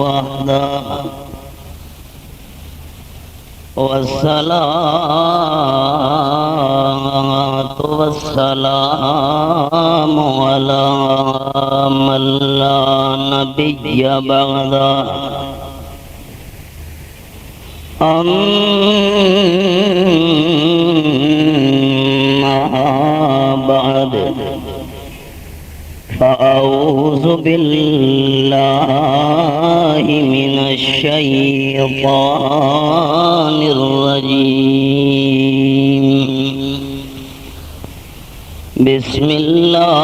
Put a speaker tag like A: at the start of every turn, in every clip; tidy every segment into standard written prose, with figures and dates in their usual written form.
A: وحده والصلاة والسلام على من لا نبي بعده أما بعد فأعوذ بالله من الشيطان الرجيم بسم الله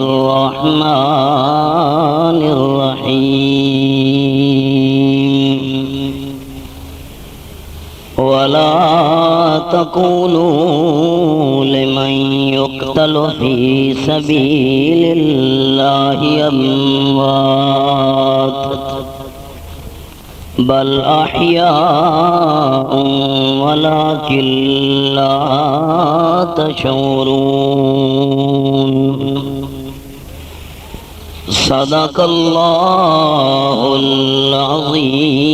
A: الرحمن الرحيم ولا تقولوا لمن يقتل في سبيل الله أموات بل أحياء ولكن لا تشعرون صدق الله العظيم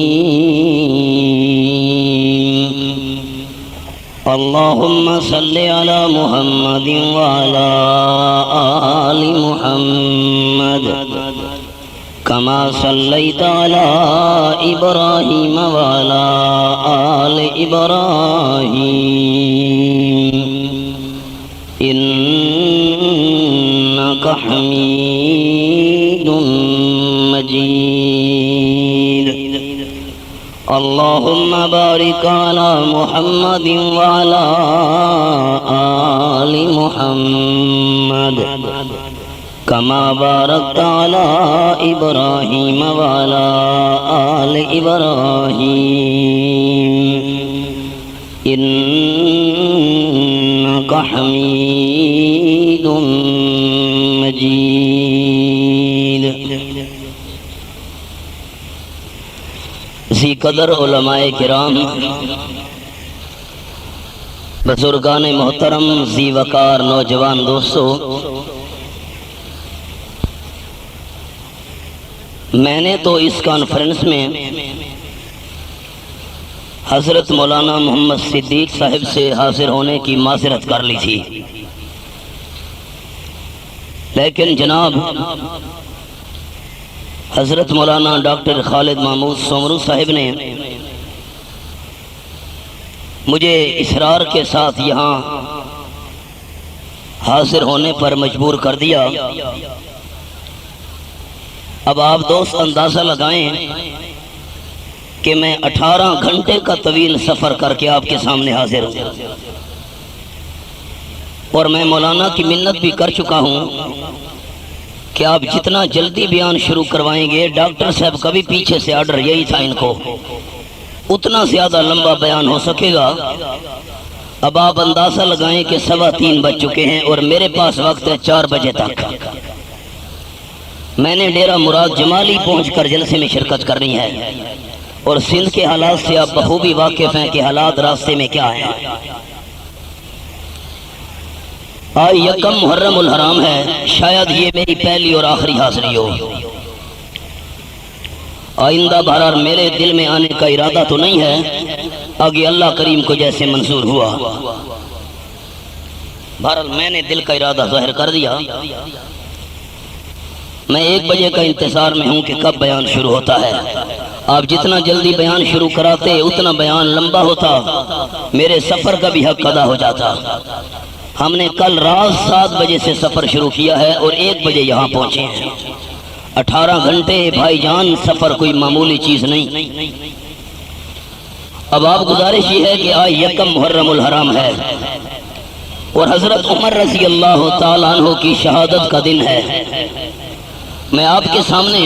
A: اللهم صل على محمد وعلى آل محمد كما صليت على إبراهيم وعلى آل إبراهيم إنك حميد مجيد اللهم بارك على محمد وعلى آل محمد كما باركت على إبراهيم وعلى آل إبراهيم إنك حميد مجيد ذی قدر علماء کرام، بزرگان محترم، ذی وقار نوجوان دوستو، میں نے تو اس کانفرنس میں حضرت مولانا محمد صدیق صاحب سے حاضر ہونے کی معذرت کر لی تھی، لیکن جناب حضرت مولانا ڈاکٹر خالد محمود سومرو صاحب نے مجھے اصرار کے ساتھ یہاں حاضر ہونے پر مجبور کر دیا۔ اب آپ دوست اندازہ لگائیں کہ میں 18 گھنٹے کا طویل سفر کر کے آپ کے سامنے حاضر ہوں، اور میں مولانا کی منت بھی کر چکا ہوں کہ آپ جتنا جلدی بیان شروع کروائیں گے، ڈاکٹر صاحب کا بھی پیچھے سے آرڈر یہی تھا ان کو، اتنا زیادہ لمبا بیان ہو سکے گا۔ اب آپ اندازہ لگائیں کہ 3:15 بج چکے ہیں اور میرے پاس وقت ہے 4 بجے تک۔ میں نے ڈیرہ مراد جمالی پہنچ کر جلسے میں شرکت کرنی ہے، اور سندھ کے حالات سے آپ بخوبی واقف ہیں کہ حالات راستے میں کیا ہیں۔ آج یکم محرم الحرام ہے، شاید یہ میری پہلی اور آخری حاضری ہو۔ آئندہ بہرحال میرے دل میں آنے کا ارادہ تو نہیں ہے، آگے اللہ کریم کو جیسے منظور ہوا۔ بہرحال میں نے دل کا ارادہ ظاہر کر دیا۔ میں 1 بجے کا انتظار میں ہوں کہ کب بیان شروع ہوتا ہے۔ آپ جتنا جلدی بیان شروع کراتے اتنا بیان لمبا ہوتا، میرے سفر کا بھی حق ادا ہو جاتا۔ ہم نے کل رات 7 بجے سے سفر شروع کیا ہے اور 1 بجے یہاں پہنچے ہیں۔ 18 گھنٹے بھائی جان، سفر کوئی معمولی چیز نہیں۔ اب آپ گزارش یہ ہے کہ آج یکم محرم الحرام ہے اور حضرت عمر رضی اللہ تعالیٰ عنہ کی شہادت کا دن ہے۔ میں آپ کے سامنے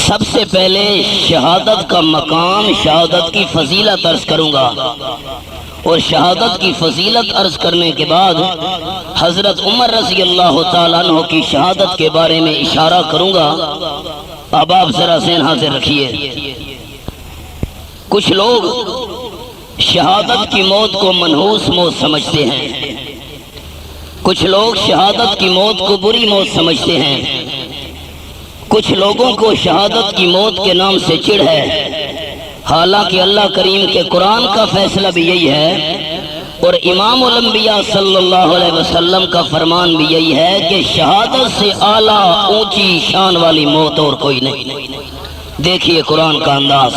A: سب سے پہلے شہادت کا مقام، شہادت کی فضیلت عرض کروں گا، اور شہادت کی فضیلت عرض کرنے کے بعد حضرت عمر رضی اللہ تعالیٰ عنہ کی شہادت کے بارے میں اشارہ کروں گا۔ اب آپ ذرا ذہن حاضر رکھیے۔ کچھ لوگ شہادت کی موت کو منحوس موت سمجھتے ہیں، کچھ لوگ شہادت کی موت کو بری موت سمجھتے ہیں، کچھ لوگوں کو شہادت کی موت کے نام سے چڑ ہے، حالانکہ اللہ کریم کے قرآن کا فیصلہ بھی یہی ہے اور امام الانبیاء صلی اللہ علیہ وسلم کا فرمان بھی یہی ہے کہ شہادت سے اعلیٰ اونچی شان والی موت اور کوئی نہیں۔ دیکھیے قرآن کا انداز،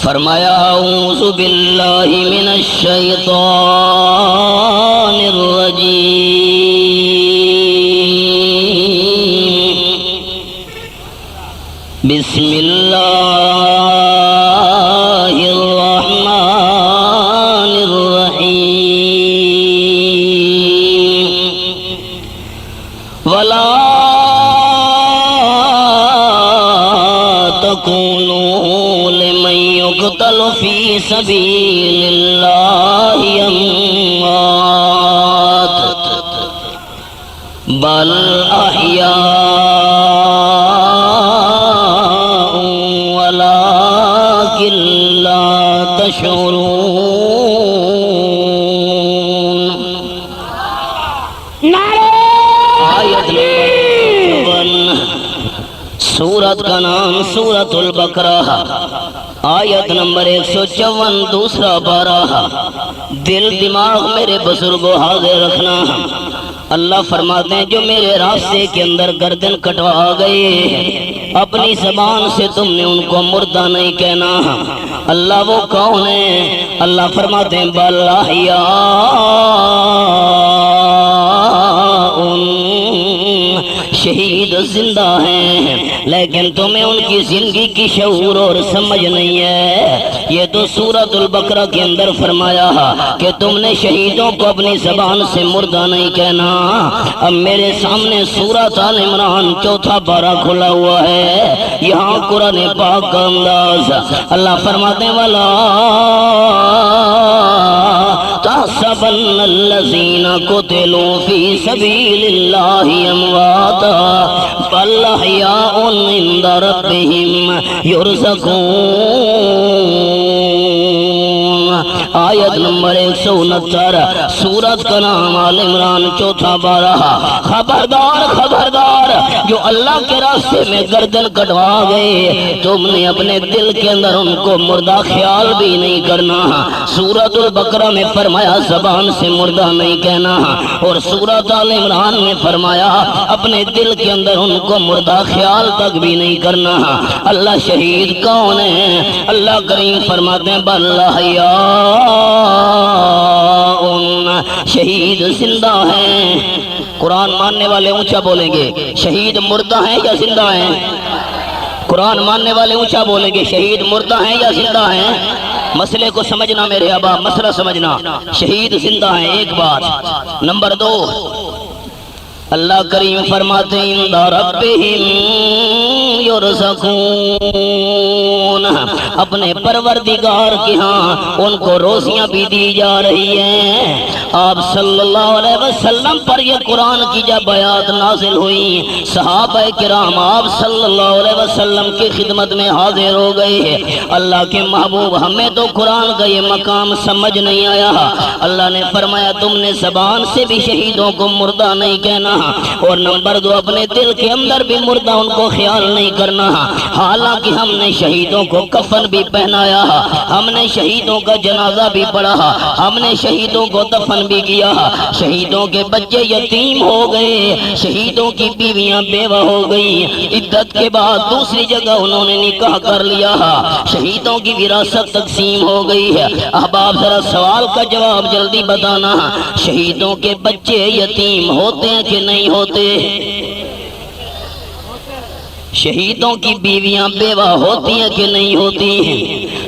A: فرمایا اعوذ باللہ من الشیطان الرجیم، بسم اللہ الرحمن الرحیم، ولا تکونوا لمن يقتل في سبيل الله أموات بل أحياء ولكن لا تشعرون۔ آیت سورت کا نام سورت البقرہ، آیت نمبر 154، دوسرا پارہ۔ دل دماغ میرے بزرگوں حاضر رکھنا، اللہ فرماتے ہیں جو میرے راستے کے اندر گردن کٹوا گئے، اپنی زبان سے تم نے ان کو مردہ نہیں کہنا۔ اللہ وہ کون ہے؟ اللہ فرماتے ہیں بل احیاء، شہید زندہ ہیں لیکن تمہیں ان کی زندگی کی شعور اور سمجھ نہیں ہے۔ یہ تو سورۃ البقرہ کے اندر فرمایا کہ تم نے شہیدوں کو اپنی زبان سے مردہ نہیں کہنا۔ اب میرے سامنے سورۃ آل عمران چوتھا پارہ کھلا ہوا ہے، یہاں قرآن پاک کا انداز، اللہ فرماتے ہیں وَلَا تَحْسَبَنَّ الَّذِينَ قُتِلُوا فِي سَبِيلِ اللَّهِ أَمْوَاتًا بل أحياء عند ربهم يرزقون۔ آیت نمبر 169، سورت کا نام آل عمران چوتھا پارہ۔ خبردار خبردار، جو اللہ کے راستے میں گردن کٹوا گئے، تم نے اپنے دل کے اندر ان کو مردہ خیال بھی نہیں کرنا۔ سورت البقرہ میں فرمایا زبان سے مردہ نہیں کہنا، اور سورت آل عمران میں فرمایا اپنے دل کے اندر ان کو مردہ خیال تک بھی نہیں کرنا۔ اللہ شہید کون ہے؟ اللہ کریم فرماتے ہیں بل احیاء، شہید زندہ ہیں۔ قرآن ماننے والے اونچا بولیں گے شہید مردہ ہیں یا زندہ ہیں؟ قرآن ماننے والے اونچا بولیں گے شہید مردہ ہیں یا زندہ ہیں؟ مسئلے کو سمجھنا میرے ابا، مسئلہ سمجھنا، شہید زندہ ہیں ایک بات۔ نمبر 2، اللہ کریم فرماتے ہیں عند ربہم یرزقون، اپنے پروردگار کے ہاں ان کو روزیاں بھی دی جا رہی ہیں۔ آپ صلی اللہ علیہ وسلم پر یہ قرآن کی جب آیات نازل ہوئی، صحابہ کرام آپ صلی اللہ علیہ وسلم کی خدمت میں حاضر ہو گئے۔ اللہ کے محبوب ہمیں تو قرآن کا یہ مقام سمجھ نہیں آیا۔ اللہ نے فرمایا تم نے زبان سے بھی شہیدوں کو مردہ نہیں کہنا، اور نمبر 2 اپنے دل کے اندر بھی مردہ ان کو خیال نہیں کرنا۔ حالانکہ ہم نے شہیدوں کو کفن بھی پہنایا، ہم نے شہیدوں کا جنازہ بھی پڑھا، ہم نے شہیدوں کو دفن بھی کیا۔ شہیدوں کے بچے یتیم ہو گئے، شہیدوں کی بیویاں بیوہ ہو گئی، عدت کے بعد دوسری جگہ انہوں نے نکاح کر لیا، شہیدوں کی وراثت تقسیم ہو گئی ہے۔ احباب ذرا سوال کا جواب جلدی بتانا، شہیدوں کے بچے یتیم ہوتے ہیں کہ نہیں ہوتے؟ شہیدوں کی بیویاں بیوہ ہوتی ہیں کہ نہیں ہوتی ہیں؟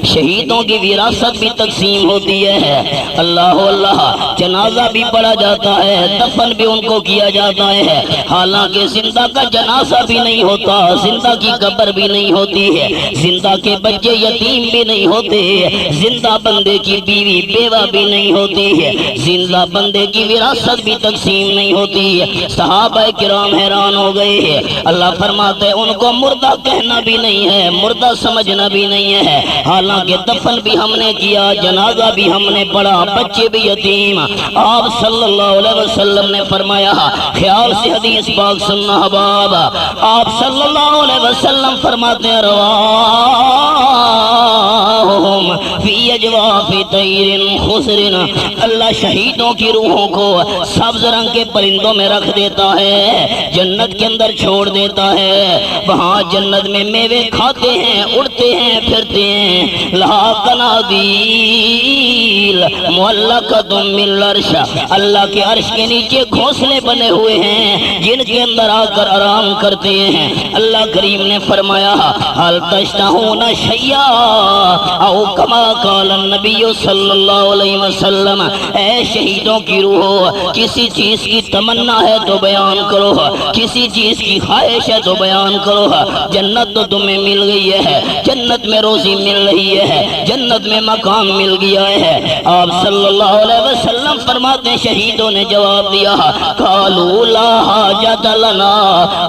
A: شہیدوں کی وراثت بھی تقسیم ہوتی ہے۔ اللہ اللہ، جنازہ بھی پڑھا جاتا ہے، دفن بھی ان کو کیا جاتا ہے، حالانکہ زندہ کا جنازہ بھی نہیں ہوتا، زندہ کی قبر بھی نہیں ہوتی ہے، زندہ کے بچے یتیم بھی نہیں ہوتے، زندہ بندے کی بیوی بیوہ بھی نہیں ہوتی ہے، زندہ بندے کی وراثت بھی تقسیم نہیں ہوتی ہے۔ صحابہ کرام حیران ہو گئے ہیں۔ اللہ فرماتے ہیں ان کو مردہ کہنا بھی نہیں ہے، مردہ سمجھنا بھی نہیں ہے، حالانکہ حالانکہ دفن بھی ہم نے کیا، جنازہ بھی ہم نے پڑھا، بچے بھی یتیم۔ آپ صلی اللہ علیہ وسلم نے فرمایا، خیال سے حدیث پاک سننا حباب، آپ صلی اللہ علیہ وسلم فرماتے ہیں رواہم فی اجواف طیر خضر، اللہ شہیدوں کی روحوں کو سبز رنگ کے پرندوں میں رکھ دیتا ہے، جنت کے اندر چھوڑ دیتا ہے، وہاں جنت میں میوے کھاتے ہیں، اڑتے ہیں، پھرتے ہیں، لہا قنادیل معلقۃ من العرش، اللہ کے عرش کے نیچے گھونسلے بنے ہوئے ہیں جن کے اندر آ کر آرام کرتے ہیں۔ اللہ کریم نے فرمایا، حل تشتہون شیئا او کما قال النبی صلی اللہ علیہ وسلم، اے شہیدوں کی روح، کسی چیز کی تمنا ہے تو بیان کرو، کسی چیز کی خواہش ہے تو بیان کرو، جنت تو تمہیں مل گئی ہے، جنت میں روزی مل رہی ہے، جنت میں مقام مل گیا ہے۔ آپ صلی اللہ علیہ وسلم فرماتے ہیں شہیدوں نے جواب دیا، قالوا لا حاجت لنا،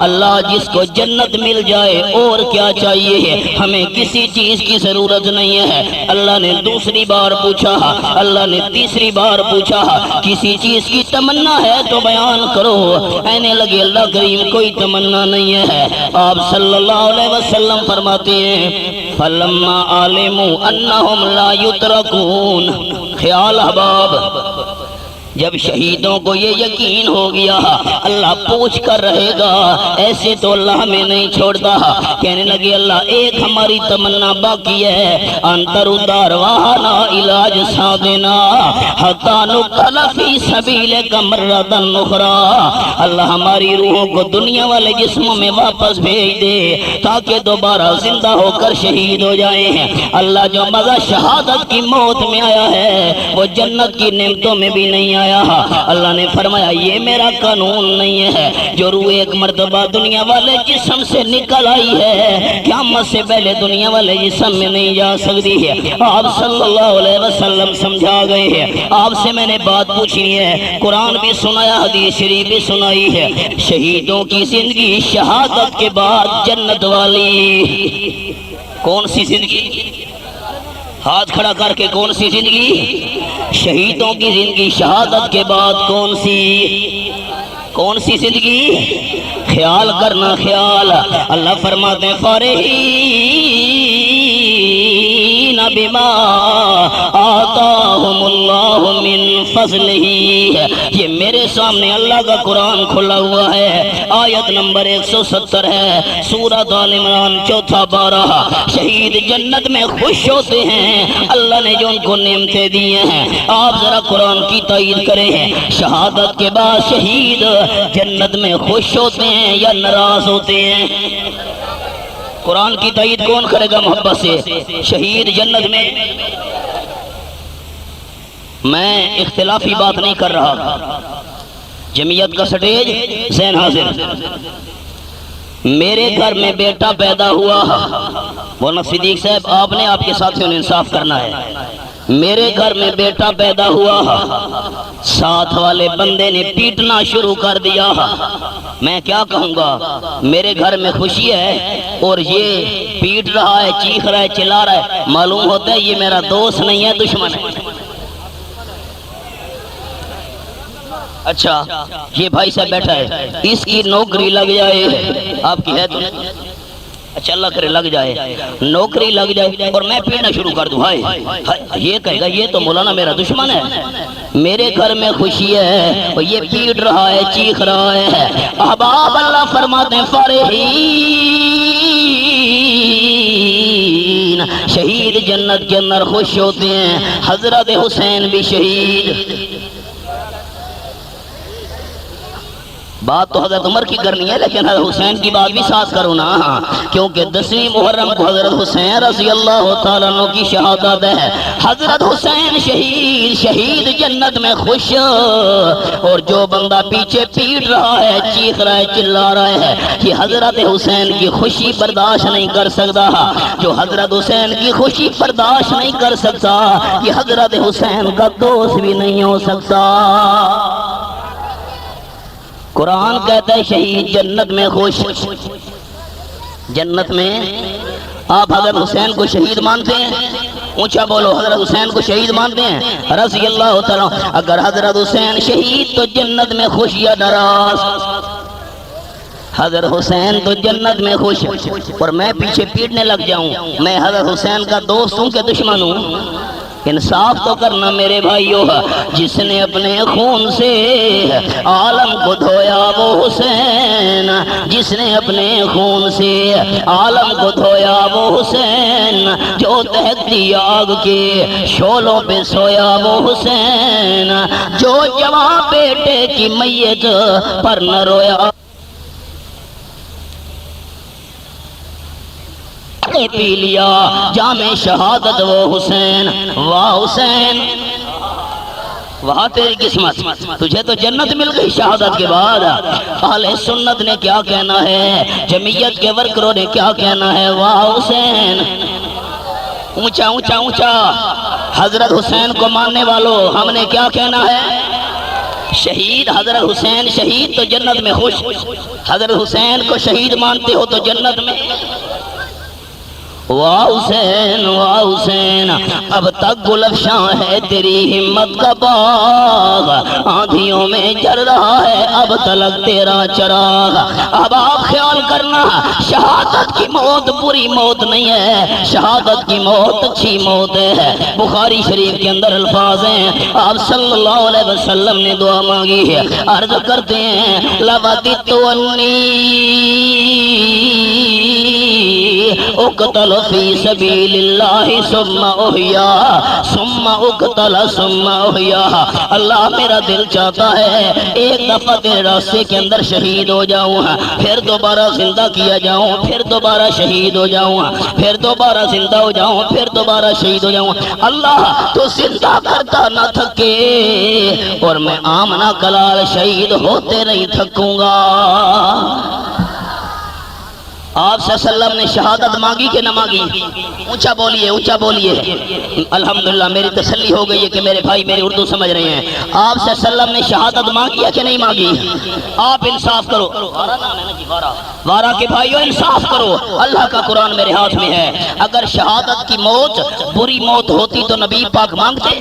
A: اللہ جس کو جنت مل جائے اور کیا چاہیے، ہمیں کسی چیز کی ضرورت نہیں ہے۔ اللہ نے دوسری بار پوچھا، اللہ نے تیسری بار پوچھا، کسی چیز کی تمنا ہے تو بیان کرو، کہنے لگے اللہ کریم کوئی تمنا نہیں ہے۔ آپ صلی اللہ علیہ وسلم فرماتے ہیں فَلَمَّا عَلِمُوا أَنَّهُمْ لَا يُتْرَكُونَ، خیال احباب، جب شہیدوں کو یہ یقین ہو گیا اللہ پوچھ کر رہے گا، ایسے تو اللہ ہمیں نہیں چھوڑتا، کہنے لگے اللہ ایک ہماری تمنا باقی ہے، انتر داروانا علاج سادنا حتی نقل فی سبیلک مرۃ اخری، اللہ ہماری روحوں کو دنیا والے جسموں میں واپس بھیج دے تاکہ دوبارہ زندہ ہو کر شہید ہو جائیں۔ اللہ جو مزہ شہادت کی موت میں آیا ہے وہ جنت کی نعمتوں میں بھی نہیں آیا۔ اللہ نے فرمایا یہ میرا قانون نہیں ہے، جو روح ایک مرتبہ دنیا والے جسم سے نکل آئی ہے قیامت سے پہلے دنیا والے جسم میں نہیں جا سکتی ہے۔ آپ صلی اللہ علیہ وسلم سمجھا گئے ہیں۔ آپ سے میں نے بات پوچھی ہے، قرآن بھی سنایا، حدیث شریف بھی سنائی ہے، شہیدوں کی زندگی شہادت کے بعد جنت والی، کون سی زندگی؟ ہاتھ کھڑا کر کے، کون سی زندگی؟ شہیدوں کی زندگی شہادت کے بعد کون سی زندگی؟ خیال کرنا، خیال۔ اللہ فرماتے ہیں فارحین بما آتاہم اللہ من فضلہ، یہ میرے سامنے اللہ کا قرآن کھلا ہوا ہے، آیت نمبر 170 ہے، سورۃ آل عمران 4 پارہ۔ شہید جنت میں خوش ہوتے ہیں اللہ نے جو ان کو نعمتیں دی ہیں۔ آپ ذرا قرآن کی تائید کریں، شہادت کے بعد شہید جنت میں خوش ہوتے ہیں یا ناراض ہوتے ہیں؟ قرآن کی تائید کون کرے گا محبت سے؟ شہید جنت میں اختلافی بات نہیں کر رہا، جمعیت کا سٹیج ذہن حاضر۔ میرے گھر میں بیٹا پیدا ہوا، مولانا صدیق صاحب آپ نے آپ کے ساتھیوں نے انصاف کرنا ہے، میرے گھر میں بیٹا پیدا ہوا، ساتھ والے بندے نے پیٹنا شروع کر دیا، میں کیا کہوں گا؟ میرے گھر میں خوشی ہے اور یہ پیٹ رہا ہے، چیخ رہا ہے، چلا رہا ہے، معلوم ہوتا ہے یہ میرا دوست نہیں ہے، دشمن ہے۔ اچھا یہ بھائی صاحب بیٹھا ہے، اس کی نوکری لگ جائے، آپ کی ہے تو اچھا اللہ کرے لگ جائے، نوکری لگ جائے اور میں پیڑنا شروع کر دوں، ہائے یہ کہے گا یہ تو مولانا میرا دشمن ہے۔ میرے گھر میں خوشی ہے اور یہ پیٹ رہا ہے، چیخ رہا ہے۔ احباب اللہ فرماتے ہیں فارحین، شہید جنت کے اندر خوش ہوتے ہیں۔ حضرت حسین بھی شہید، بات تو حضرت عمر کی کرنی ہے لیکن حضرت حسین کی بات بھی ساتھ کرو نا، کیونکہ 10ویں محرم کو حضرت حسین رضی اللہ تعالیٰ عنہ کی شہادت ہے۔ حضرت حسین شہید جنت میں خوش، اور جو بندہ پیچھے پیٹ رہا ہے، چیخ رہا ہے، چلا رہا ہے، کہ حضرت حسین کی خوشی برداشت نہیں کر سکتا، جو حضرت حسین کی خوشی برداشت نہیں کر سکتا یہ حضرت حسین کا دوست بھی نہیں ہو سکتا۔ قرآن کہتا ہے شہید جنت میں خوش، جنت میں آپ حضرت حسین کو شہید مانتے ہیں؟ اونچا بولو، حضرت حسین کو شہید مانتے ہیں رضی اللہ تعالیٰ؟ اگر حضرت حسین شہید تو جنت میں خوش یا ناراض؟ حضرت حسین تو جنت میں خوش، اور میں پیچھے پیٹنے لگ جاؤں، میں حضرت حسین کا دوست ہوں کہ دشمن ہوں؟ انصاف تو کرنا میرے بھائیو، جس نے اپنے خون سے عالم کو دھویا وہ حسین، جس نے اپنے خون سے عالم کو دھویا وہ حسین، جو دہتی آگ کے شعلوں پہ سویا وہ حسین، جو جوان بیٹے کی میت پر نہ رویا پی لیا جام شہادت وہ حسین، واہ حسین واہ تیری قسمت، تجھے تو جنت مل گئی شہادت کے بعد۔ اہل سنت نے کیا کہنا ہے، جمعیت کے ورکروں نے کیا کہنا ہے، واہ حسین، اونچا اونچا اونچا۔ حضرت حسین کو ماننے والوں ہم نے کیا کہنا ہے، شہید حضرت حسین شہید تو جنت میں خوش، حضرت حسین کو شہید مانتے ہو تو جنت میں، واہ حسین واہ حسین۔ اب تک گلفشاں ہے تیری ہمت کا باغ، آندھیوں میں جل رہا ہے اب تلک تیرا چراغ۔ اب آپ خیال کرنا، شہادت کی موت بری موت نہیں ہے، شہادت کی موت اچھی موت ہے۔ بخاری شریف کے اندر الفاظ ہیں، آپ صلی اللہ علیہ وسلم نے دعا مانگی ہے، عرض کرتے ہیں لَوَدِدْتُ أَنِّي اقتل فی سبیل اللہ ثم احیا ثم اقتل ثم احیا۔ اللہ میرا دل چاہتا ہے ایک دفعہ تیرے راستے کے اندر شہید ہو جاؤں، پھر دوبارہ زندہ کیا جاؤں، پھر دوبارہ شہید ہو جاؤں، پھر دوبارہ زندہ ہو جاؤں، پھر دوبارہ شہید ہو جاؤں۔ اللہ تو زندہ کرتا نہ تھکے اور میں آمنہ کلال شہید ہوتے نہیں تھکوں گا۔ آپ صلی اللہ علیہ وسلم نے شہادت مانگی کہ نہ مانگی؟ اونچا بولیے اونچا بولیے۔ الحمدللہ میری تسلی ہو گئی ہے کہ میرے بھائی میری اردو سمجھ رہے ہیں۔ آپ صلی اللہ علیہ وسلم نے شہادت مانگی ہے کہ نہیں مانگی؟ آپ انصاف کرو، وارہ کے بھائیو انصاف کرو، اللہ کا قرآن میرے ہاتھ میں ہے۔ اگر شہادت کی موت بری موت ہوتی تو نبی پاک مانگتے؟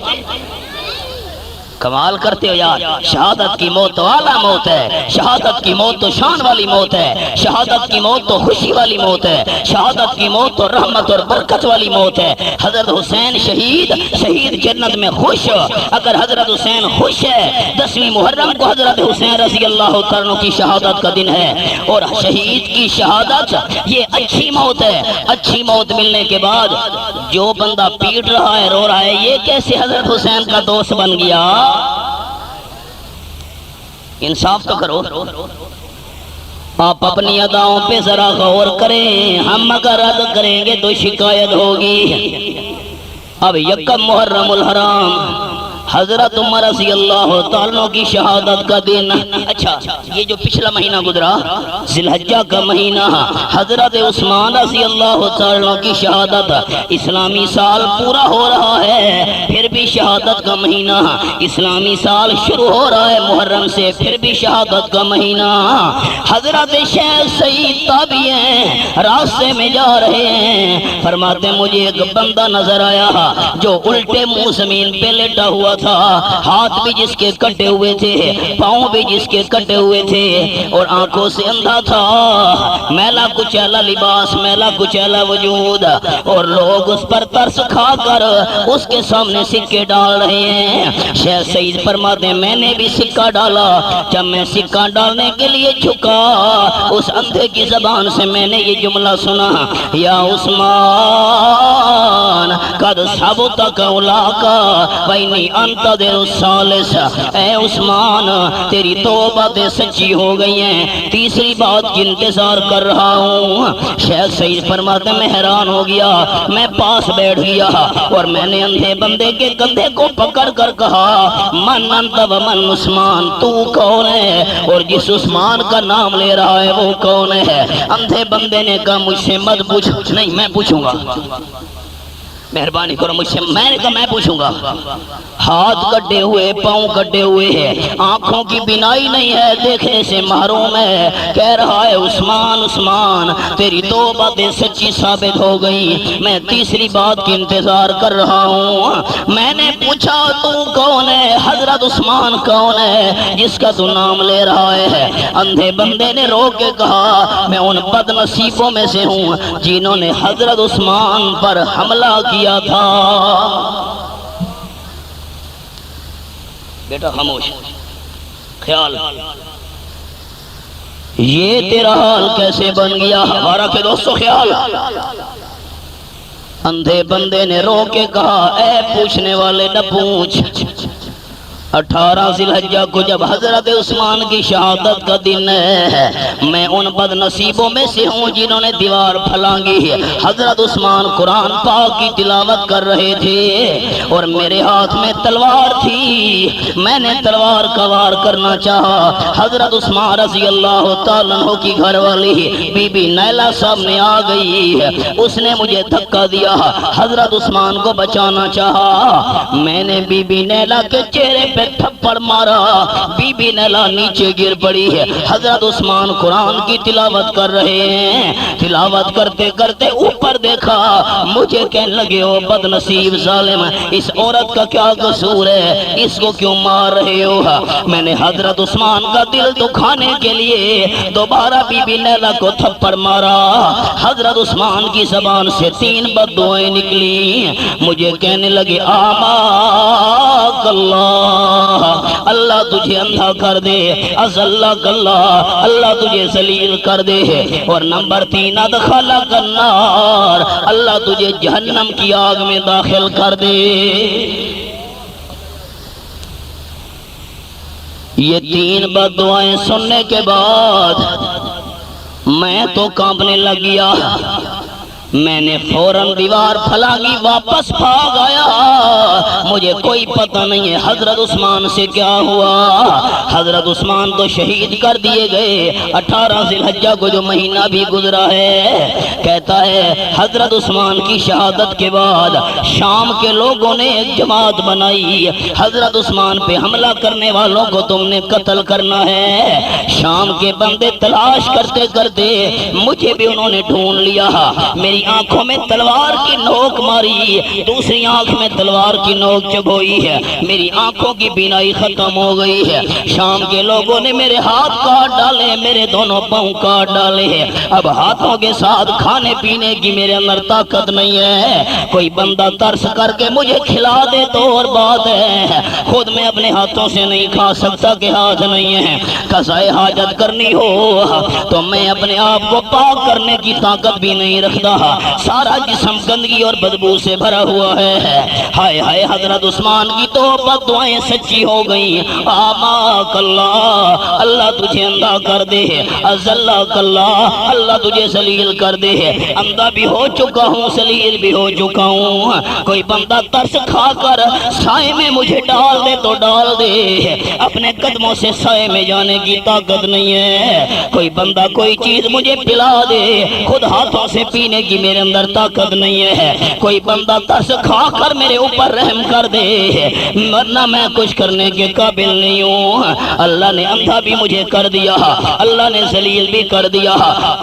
A: کمال کرتے ہو یار، شہادت کی موت تو اعلیٰ موت ہے، شہادت کی موت تو شان والی موت ہے، شہادت کی موت تو خوشی والی موت ہے، شہادت کی موت تو رحمت اور برکت والی موت ہے۔ حضرت حسین شہید، شہید جنت میں خوش۔ اگر حضرت حسین خوش ہے، 10ویں محرم کو حضرت حسین رضی اللہ تعالیٰ کی شہادت کا دن ہے، اور شہید کی شہادت یہ اچھی موت ہے۔ اچھی موت ملنے کے بعد جو بندہ پیٹ رہا ہے، رو رہا ہے، یہ کیسے حضرت حسین کا دوست بن گیا؟ انصاف تو کرو۔ آپ اپنی اداؤں پہ ذرا غور کریں، ہم اگر رد کریں گے تو شکایت ہوگی۔ اب یکم محرم الحرام حضرت عمر رضی اللہ تعالیٰ کی شہادت کا دن۔ اچھا یہ جو پچھلا مہینہ گزرا ذی الحجہ کا مہینہ، حضرت عثمان رضی اللہ تعالیٰ کی شہادت، اسلامی سال پورا ہو رہا ہے پھر بھی شہادت کا مہینہ، اسلامی سال شروع ہو رہا ہے محرم سے پھر بھی شہادت کا مہینہ۔ حضرت شیخ سعید تابعی ہیں، راستے میں جا رہے ہیں، فرماتے مجھے ایک بندہ نظر آیا جو الٹے منہ زمین پہ لیٹا ہوا تھا، ہاتھ بھی جس کے کٹے ہوئے تھے، پاؤں بھی جس کے کٹے ہوئے تھے، اور آنکھوں سے اندھا تھا، میلا کچیلا لباس، میلا کچیلا وجود، اور لوگ اس پر ترس کھا کر اس کے سامنے سکے ڈال رہے ہیں۔ شیخ سعید فرماتے ہیں میں نے بھی سکہ ڈالا، جب میں سکہ ڈالنے کے لیے جھکا، اس اندھے کی زبان سے میں نے یہ جملہ سنا، یا عثمان قد ثبتک اولاکا وینی انتظر الثالث۔ اے عثمان تیری دو باتیں سچی ہو گئی ہیں، تیسری بات کی انتظار کر رہا ہوں۔ شیخ سعید فرماتے میں حیران ہو گیا، میں پاس بیٹھ گیا اور میں نے اندھے بندے کے کندھے کو پکڑ کر کہا من انت و من عثمان، تو کون ہے اور جس عثمان کا نام لے رہا ہے وہ کون ہے؟ اندھے بندے نے کہا مجھ سے مت پوچھ۔ نہیں میں پوچھوں گا۔ مہربانی کرو مجھ سے، میں نے کہا میں پوچھوں گا۔ ہاتھ کٹے ہوئے، پاؤں کٹے ہوئے ہیں، آنکھوں کی بینائی نہیں ہے، دیکھنے سے محروم ہے، کہہ رہا ہے عثمان عثمان تیری دو باتیں سچی ثابت ہو گئی، میں تیسری بات کی انتظار کر رہا ہوں۔ میں نے پوچھا تو کون ہے؟ حضرت عثمان کون ہے جس کا تو نام لے رہا ہے؟ اندھے بندے نے رو کے کہا میں ان بد نصیبوں میں سے ہوں جنہوں نے حضرت عثمان پر حملہ کیا تھا۔ بیٹا خاموش، خیال یہ تیرا حال کیسے بن گیا ہمارا کہ دوستو خیال۔ اندھے بندے نے رو کے کہا اے پوچھنے والے نہ پوچھ، 18 ذی الحجہ کو جب حضرت عثمان کی شہادت کا دن ہے، میں ان بد نصیبوں میں سے ہوں جنہوں نے دیوار پھلانگی ہے۔ حضرت عثمان قرآن پاک کی تلاوت کر رہے تھے اور میرے ہاتھ میں تلوار تھی، میں نے تلوار کا وار کرنا چاہا۔ حضرت عثمان رضی اللہ تعالیٰ عنہ کی گھر والی بی بی نیلہ سامنے آ گئی ہے، اس نے مجھے دھکا دیا، حضرت عثمان کو بچانا چاہا، میں نے بی بی نیلہ کے چہرے پہ تھپڑ مارا، بی بی نیلہ نیچے گر پڑی ہے۔ حضرت عثمان قرآن کی تلاوت کر رہے ہیں، تلاوت کرتے کرتے اوپر دیکھا، مجھے کہنے لگے او بد نصیب ظالم، اس عورت کا کیا قصور ہے، اس کو کیوں مار رہے ہو؟ میں نے حضرت عثمان کا دل دکھانے کے لیے دوبارہ بی بی نیلہ کو تھپڑ مارا۔ حضرت عثمان کی زبان سے 3 بد دعائیں نکلی، مجھے کہنے لگے آماک اللہ، اللہ تجھے اندھا کر دے، ازلک اللہ، اللہ تجھے ذلیل کر دے، اور نمبر 3 ادخلک النار، اللہ تجھے جہنم کی آگ میں داخل کر دے۔ یہ 3 بد دعائیں سننے کے بعد میں تو کانپنے لگ گیا، میں نے فوراً دیوار پھلانگی، واپس بھاگ آیا، مجھے کوئی پتہ نہیں ہے حضرت عثمان سے کیا ہوا۔ حضرت عثمان تو شہید کر دیے گئے، 18 ذی الحجہ کو جو مہینہ بھی گزرا ہے، کہتا ہے حضرت عثمان کی شہادت کے بعد شام کے لوگوں نے ایک جماعت بنائی، حضرت عثمان پہ حملہ کرنے والوں کو تم نے قتل کرنا ہے۔ شام کے بندے تلاش کرتے کرتے مجھے بھی انہوں نے ڈھونڈ لیا، میری آنکھوں میں تلوار کی نوک ماری، دوسری آنکھ میں تلوار کی نوک چبھوئی ہے، میری آنکھوں کی بینائی ختم ہو گئی ہے۔ شام کے لوگوں نے میرے ہاتھ کاٹ ڈالے، میرے دونوں پاؤں کاٹ ڈالے ہیں، اب ہاتھوں کے ساتھ کھانے پینے کی میرے اندر طاقت نہیں ہے، کوئی بندہ ترس کر کے مجھے کھلا دے تو اور بات ہے، خود میں اپنے ہاتھوں سے نہیں کھا سکتا کہ ہاتھ نہیں ہے۔ قضائے حاجت کرنی ہو تو میں اپنے آپ کو پاک کرنے کی طاقت بھی نہیں رکھتا، سارا جسم گندگی اور بدبو سے بھرا ہوا ہے۔ ہائے ہائے حضرت عثمان کی تو بد دعائیں سچی ہو گئیں، آماک اللہ، اللہ تجھے اندھا کر دے، ازلک اللہ، اللہ تجھے ذلیل کر دے، اندھا بھی ہو چکا ہوں، ذلیل بھی ہو چکا ہوں، کوئی بندہ ترس کھا کر سائے میں مجھے ڈال دے تو ڈال دے، اپنے قدموں سے سائے میں جانے کی طاقت نہیں ہے، کوئی بندہ کوئی چیز مجھے پلا دے، خود ہاتھوں سے پینے کی میرے اندر طاقت نہیں ہے، کوئی بندہ ترس کھا کر میرے اوپر رحم کر دے، ورنہ میں کچھ کرنے کے قابل نہیں ہوں۔ اللہ نے اندھا بھی مجھے کر دیا، اللہ نے ذلیل بھی کر دیا،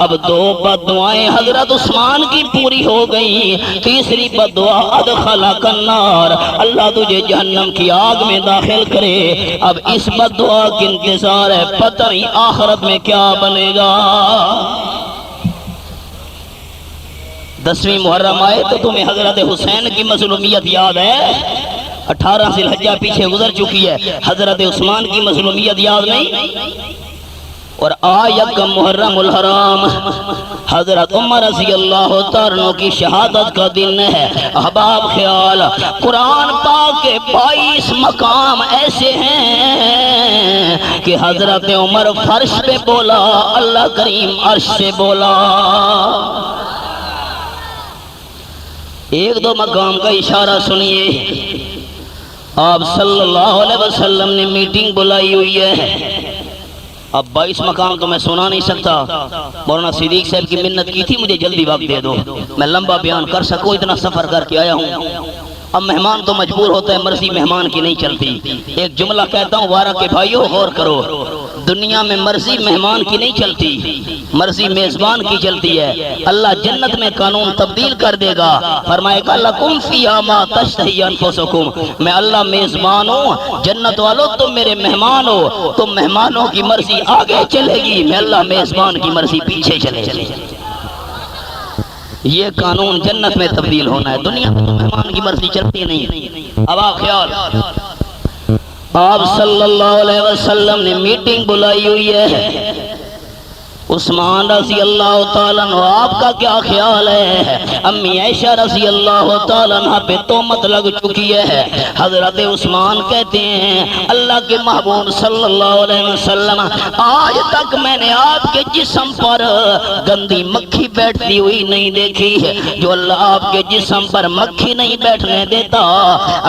A: اب 2 بد دعائیں حضرت عثمان کی پوری ہو گئی، تیسری بد دعا ادخلک النار، اللہ تجھے جہنم کی آگ میں داخل کرے۔ اب اس بد دعا کی انتظار ہے، پتہ نہیں آخرت میں کیا بنے گا۔ 10ویں محرم آئے تو تمہیں حضرت حسین کی مظلومیت یاد ہے، 18 ذی الحجہ پیچھے گزر چکی ہے، حضرت عثمان کی مظلومیت یاد نہیں؟ اور یکم محرم الحرام حضرت عمر رضی اللہ تعالیٰ کی شہادت کا دن ہے۔ احباب خیال، قرآن پاک کے 22 مقام ایسے ہیں کہ حضرت عمر فرش پہ بولا، اللہ کریم عرش سے بولا۔ 1-2 مقام کا اشارہ سنیے، آپ صلی اللہ علیہ وسلم نے میٹنگ بلائی ہوئی ہے، اب 22 مقام تو میں سنا نہیں سکتا، مولانا صدیق صاحب کی منت کی تھی مجھے جلدی وقت دے دو میں لمبا بیان کر سکوں، اتنا سفر کر کے آیا ہوں۔ اب مہمان تو مجبور ہوتا ہے، مرضی مہمان کی نہیں چلتی۔ ایک جملہ کہتا ہوں وارہ کے بھائیو غور کرو، دنیا میں مرضی مہمان کی نہیں چلتی، مرضی میزبان کی چلتی ہے۔ اللہ جنت میں قانون تبدیل کر دے گا، فرمائے گا لکم فیہا ما تشتہی انفسکم، میں اللہ میزبان ہوں، جنت والو تم میرے مہمان ہو، تم مہمانوں کی مرضی آگے چلے گی، میں اللہ میزبان کی مرضی پیچھے چلے گی۔ یہ قانون جنت میں تبدیل ہونا ہے، دنیا میں تو مہمان کی مرضی چلتی نہیں۔ اب آپ خیال، آپ صلی اللہ علیہ وسلم نے میٹنگ بلائی ہوئی ہے، عثمان رضی اللہ تعالیٰ عنہ آپ کا کیا خیال ہے؟ امی عائشہ رضی اللہ تعالیٰ عنہ پہ تہمت لگ چکی ہے۔ حضرت عثمان کہتے ہیں اللہ کے محبوب صلی اللہ علیہ وسلم، آج تک میں نے آپ کے جسم پر گندی مکھی بیٹھتی ہوئی نہیں دیکھی ہے، جو اللہ آپ کے جسم پر مکھی نہیں بیٹھنے دیتا،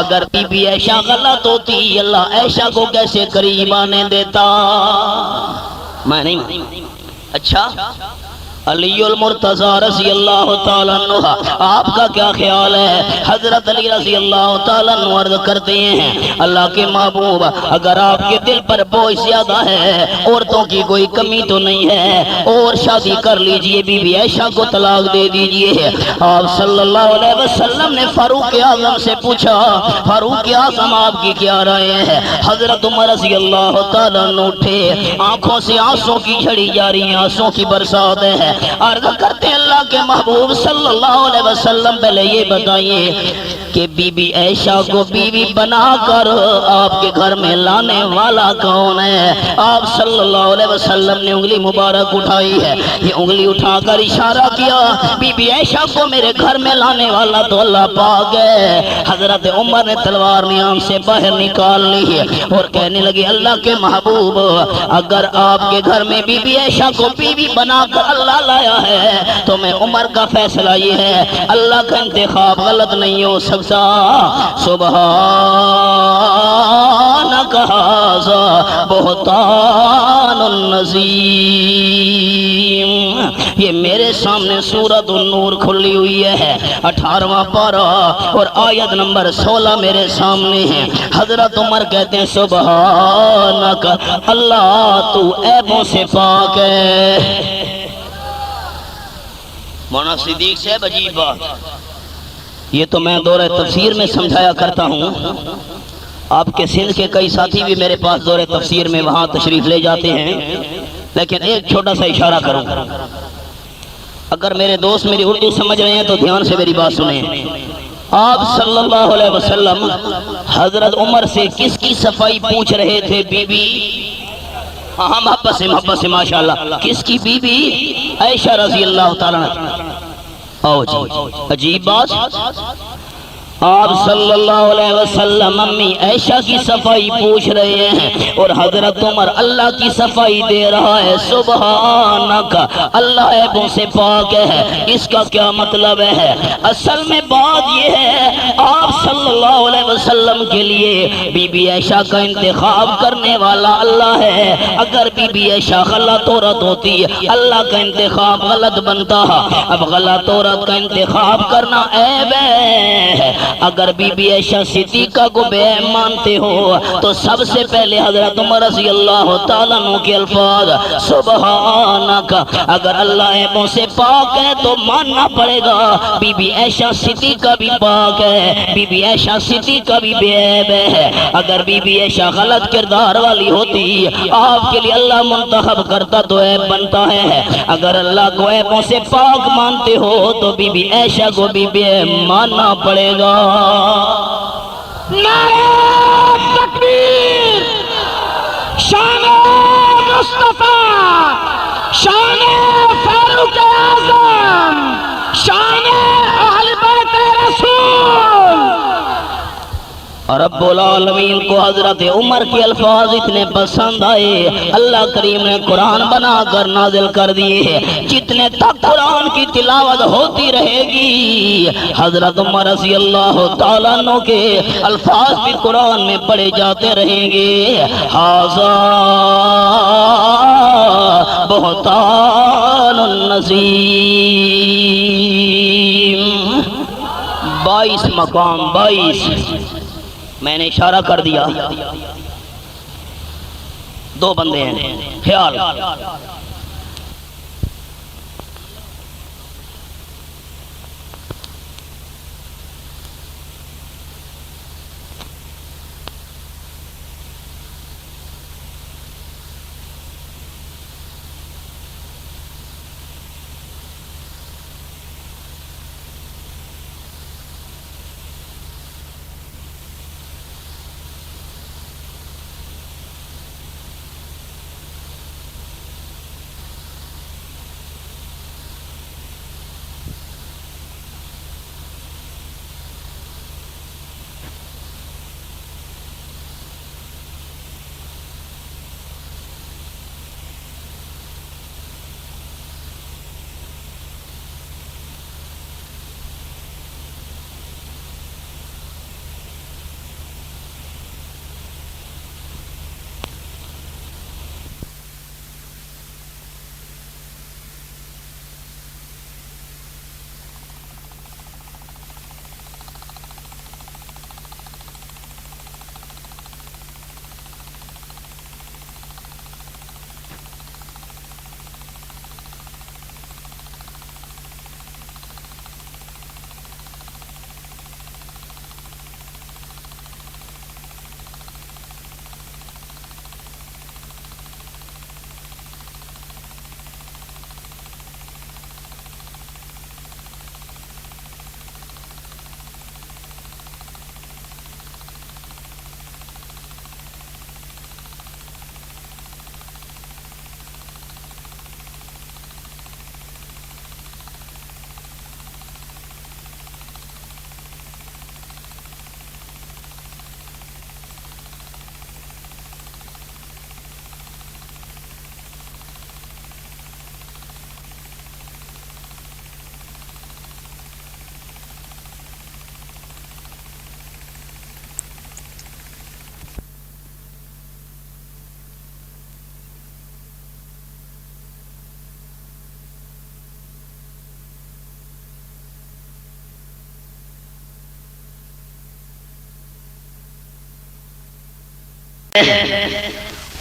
A: اگر بی بی عائشہ غلط ہوتی اللہ عائشہ کو کیسے قریب آنے دیتا؟ میں نہیں۔ اچھا علی المرتضی رضی اللہ تعالیٰ عنہ آپ کا کیا خیال ہے؟ حضرت علی رضی اللہ تعالیٰ عنہ عرض کرتے ہیں اللہ کے محبوب اگر آپ کے دل پر بوجھ زیادہ ہے، عورتوں کی کوئی کمی تو نہیں ہے، اور شادی کر لیجئے، بی بی عائشہ کو طلاق دے دیجئے۔ آپ صلی اللہ علیہ وسلم نے فاروق اعظم سے پوچھا فاروق اعظم آپ کی کیا رائے ہے؟ حضرت عمر رضی اللہ تعالیٰ عنہ اٹھے، آنکھوں سے آنسوں کی جھڑی جاری ہیں، آنسوں کی برسات ہے، عرض کرتے اللہ کے محبوب صلی اللہ علیہ وسلم پہلے یہ بتائیے کہ بی بی عائشہ کو بیوی بنا کر آپ کے گھر میں لانے والا کون ہے؟ آپ صلی اللہ علیہ وسلم نے انگلی مبارک اٹھائی ہے، یہ انگلی اٹھا کر اشارہ کیا بی بی عائشہ کو میرے گھر میں لانے والا تو اللہ پاک ہے۔ حضرت عمر نے تلوار نیام سے باہر نکال لی ہے اور کہنے لگے اللہ کے محبوب اگر آپ کے گھر میں بی بی عائشہ کو بیوی بنا کر اللہ لایا ہے تو میں عمر کا فیصلہ یہ ہے اللہ کا انتخاب غلط نہیں ہو سکتا۔ سبحانک ھذا بہتان عظیم، یہ میرے سامنے سورۃ النور کھلی ہوئی ہے، 18واں پارہ اور آیت نمبر 16 میرے سامنے ہے۔ حضرت عمر کہتے ہیں سبحانک، اللہ تو عیبوں سے پاک ہے۔ مولانا صدیق صاحب عجیب بات، یہ تو میں دورہ تفسیر میں سمجھایا کرتا ہوں، آپ کے سندھ کے کئی ساتھی بھی میرے پاس دورہ تفسیر میں وہاں تشریف لے جاتے ہیں، لیکن ایک چھوٹا سا اشارہ کروں، اگر میرے دوست میری اردو سمجھ رہے ہیں تو دھیان سے میری بات سنیں۔ آپ صلی اللہ علیہ وسلم حضرت عمر سے کس کی صفائی پوچھ رہے تھے؟ بی بی ہاں محبت سے ماشاءاللہ، کس کی بی بی عائشہ رضی اللہ تعالیٰ عنہ۔ آؤ جی، عجیب بات، آپ صلی اللہ علیہ وسلم امی عائشہ کی صفائی پوچھ رہے ہیں اور حضرت عمر اللہ کی صفائی دے رہا ہے۔ سبحانک، اللہ عیبوں سے پاک ہے، اس کا کیا مطلب ہے؟ اصل میں بات یہ ہے آپ صلی اللہ علیہ وسلم کے لیے بی بی عائشہ کا انتخاب کرنے والا اللہ ہے۔ اگر بی بی عائشہ غلط عورت ہوتی اللہ کا انتخاب غلط بنتا، اب غلط عورت کا انتخاب کرنا عیب ہے۔ اگر بی بی عائشہ صدیقہ کو بے عیب مانتے ہو تو سب سے پہلے حضرت عمر رضی اللہ تعالیٰ عنہ کے الفاظ سبحانک، اگر اللہ عیبوں سے پاک ہے تو ماننا پڑے گا بی بی عائشہ صدیقہ بھی پاک ہے، بی بی عائشہ صدیقہ بھی بے عیب ہے۔ اگر بی بی عائشہ غلط کردار والی ہوتی آپ کے لیے اللہ منتخب کرتا تو عیب بنتا ہے۔ اگر اللہ کو عیبوں سے پاک مانتے ہو تو بی بی عائشہ کو بھی بے عیب ماننا پڑے گا۔
B: نعرہ تکبیر، شان مصطفیٰ، شان فاروق اعظم، شان اہل بیت رسول۔
A: رب العالمین کو حضرت عمر کے الفاظ اتنے پسند آئے، اللہ کریم نے قرآن بنا کر نازل کر دیے، جتنے تک قرآن کی تلاوت ہوتی رہے گی حضرت عمر رضی اللہ تعالیٰ عنہ کے الفاظ بھی قرآن میں پڑھے جاتے رہیں گے۔ ھذا بہتان النظیم. 22 مقام، 22. میں نے اشارہ کر دیا. 2 بندے ہیں. خیال